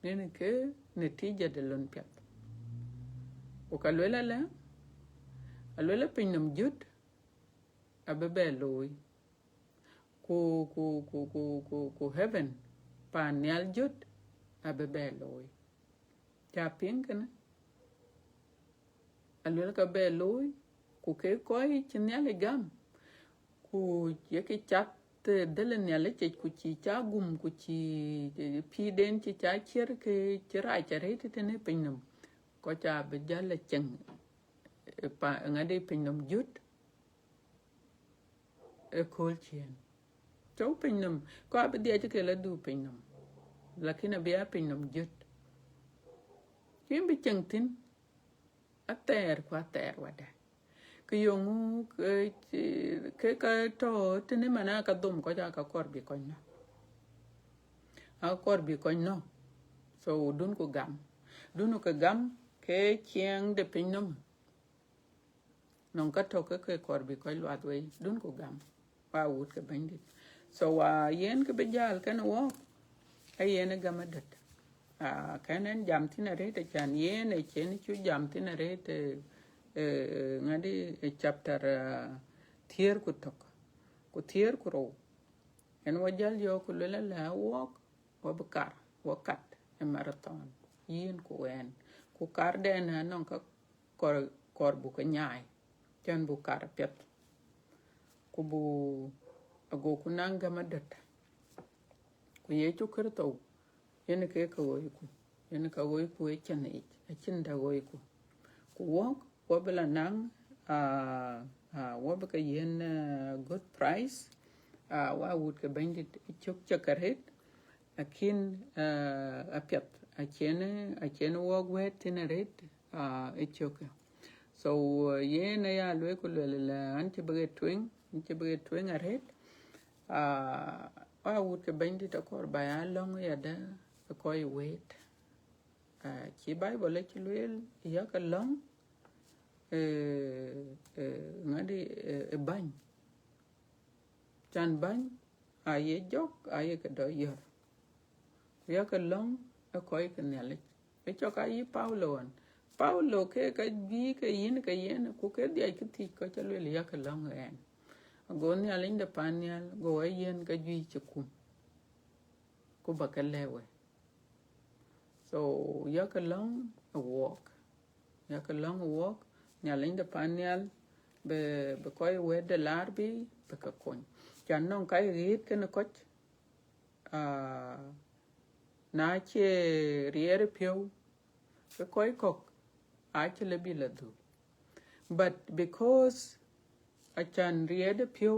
nene ke netija de lon piat o kalwela la alwela pinam jut ababe loy ku heaven pan nyal jut ababe loy ja pinkana alwela ka be loy ku ke koy chinyale gam ku yeke chat dele nyale che ku chi cha gum ku chi pi den chi cha cher ke chira chare te ne pinam ko cha be jala cheng pa ngade pinam jut kol chien to pinam ko be dia ke la du pinam lakini be ya pinam jut kim be cheng tin ater kwa ter wada ke yongu ke ka to tene mana ka dum ko ja ka kor bi ko no a kor bi ko no so dun ko gam Dunu ka gam ke chiang de pinom. Non ka to ke korbi ko lwat we dun ko gam. Wa wut ke bandit. So yen ke bejal kan wo. Ay yen gamadat. Kanen jam tina rete chan yen e chen chu jam tina rete ngadi chapter thier ku tok. Ku thier ku ro. En wajal yo ku lela la walk wa bakar wa kat e marathon yin ku wen ku kar den non ka kor bu ka nyai chan bu kar pet ku bu ago ku nanga madat ku ye chu kerto yen ke ka wo ku yen ka wo ku e chan e chin da wo ku walk wa bela nang wa ba ka yen good price wa would ka bandit chuk chakaret akin apiat achene wog wet tinaret ichoka so ye na ya lwe ko la anti bage twing aret wa would ka bandit akor ba ya long ya da ko wet chi bible chi lwe ya ka long ngadi ban chan ban aye jok aye ka do yor ya ka long a koy ka nele e choka yi paulo ke ka bi ka yin ka yen ku ke dia ki ti ko cha le ya ka long en go ne alin da panyal go yen ka ji ku ba ka lewe so ya ka long a walk ne alin da panyal be koy we de larbi be ka kon chan non kai rit ke na koch na che riere pio ke koi kok actually be la do but because a chan riere pio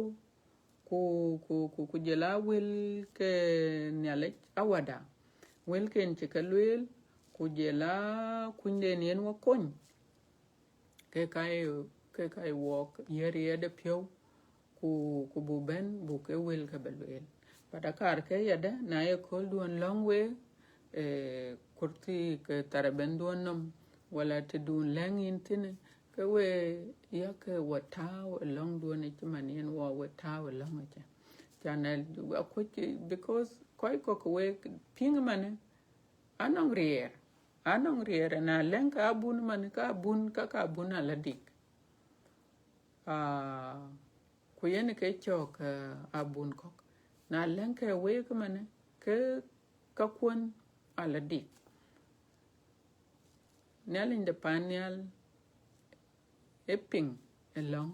ku jela wil ke nyale awada wil ken che kalwel ku jela kunde nien wa kon ke kai walk riere pio ku bu ben bu ke wil ka belwel padakar ke yada na ye kol duan long way kurti ke taraben duan nom wala te dun lang intine ke we ya ke wata long duan e manien wa wata long e channel because koi ko we ping mane anong rier na len ka bun man ka bun ala dik ku yen ke chok abun kok na len ke we ke mane ke ka kun ala dik nelin de panyal eping along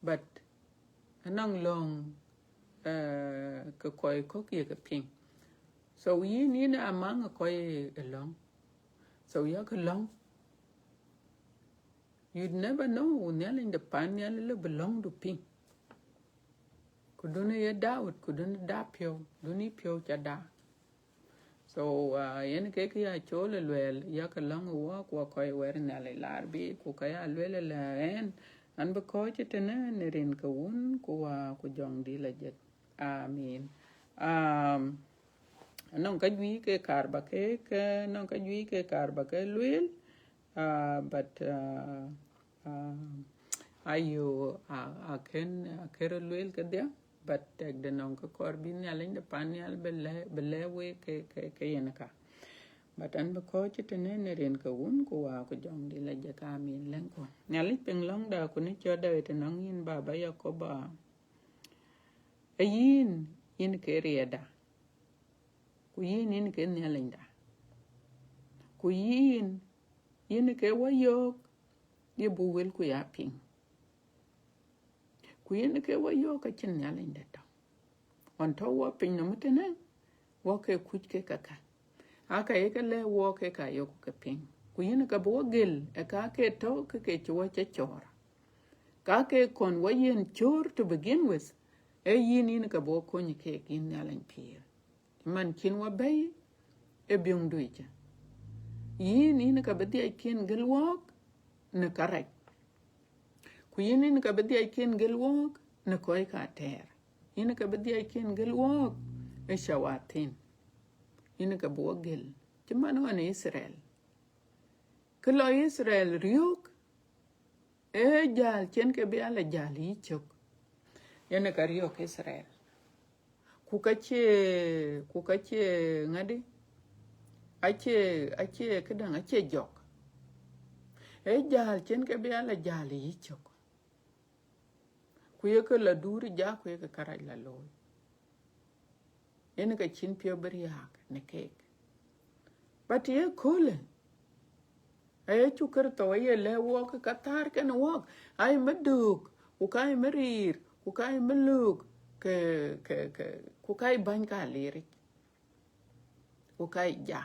but anong long ke koy kok ye ke ping so yi ni na among koy along so ya ke long you'd never know nelin de panyal le belong to ping kudune ye daud kudune da pio duni pio cha da so yen ke ya chole lwel ya ka long wa ko wer na le larbi ku ka ya lwel la en an be ko chitene ne rin ka un ku ku jong di la jet amin non ka jwi ke karba ke non ka jwi ke karba ke lwel but ayo akere lwel ke dia but de non ka korbi ne alin de panyal bele we ke yen ka but an ko chitene ne ren ka un ko ku jong di la jaka min len ko ne alin peng long da ku ne cho da te nong yin baba yakoba yin ke rieda ku yin ke ne alin da ku yin ke wayok ye bu wel ku ya ping ku yin ke wayok ka chin ne alin da ta on to wa ping no mutene wa ke kuch ke kaka aka ye le wo ke ka yo ke ping ku yin ka bo gel e ka ke to ke chwa che chor ka ke kon wa yin chor to begin with e yin ka bo ko ni ke kin nalan pir man kin wa bay e byung duija yin ka bedi kin gel wok ne karek ku yin ka bedi kin gel wok ne koy ka ter yin ka bedi kin gel wok e shawatin yin ka bo gel Cuman wan Israel cái lo Israel riok jal chen ke bia la jal yi chok yana ka riok Israel ku ka che ngadi ache kadang ache jok jal chen ke bia la jal yi chok ku ye ka la duri ja ku ye ka karaj la loy yana ka chin pio beriak ne kek but ye kole ay chukar to ye le wok ka tar ken wok ay maduk ku kai marir ku kai maluk ke ku kai ban ka lirik ku kai ja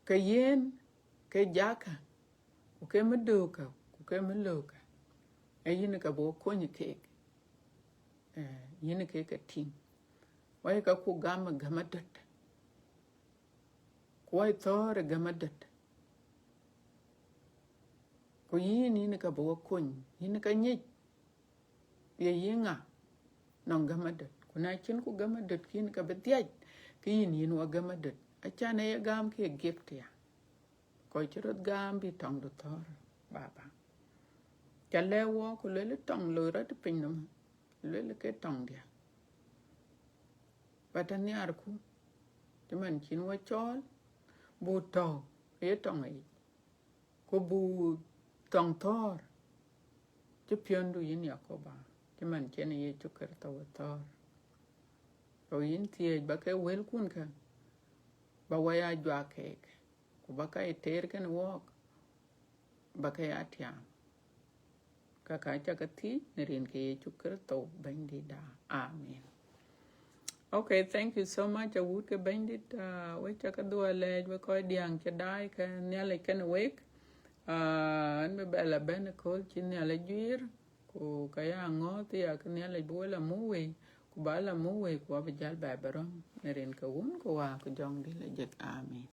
ke yen ke jaka ku ke maduka ku ke maluka ay yin ka bo ko ni ke yin ke ka tin wai ka ku gama dat kuwai thore gamadat ko yin ka bo kun yin ka nyit ye yinga non gamadat kuna chin ku gamadat kin ka betiaj kin wa gamadat achane ye gam ke gift ya ko chirot gam bi tong do thor baba chale wo ko le tong lo rat pin no le ke tong dia batani arku teman chin wa chol bu to ye tong ai ko bu tong thor chứ pion du yin yakoba chứ man chene ye chukar to thor ko yin tie ba ke wel kun ka ba waya jwa ke ko ba kai ter ken wok ba ke atia ka cha ka ti nerin ke ye chukar to bandi da amen. Okay, thank you so much. I would get bandit. We check a do a leg. We call the young Chadai. Can nearly can wake. And we bella ben call Chinella Juir. Ku kaya ngot ya can nearly boil a movie. Kubala movie. Ku abijal babaron. Nerin ka wun ku wa ku jong di la jet amen.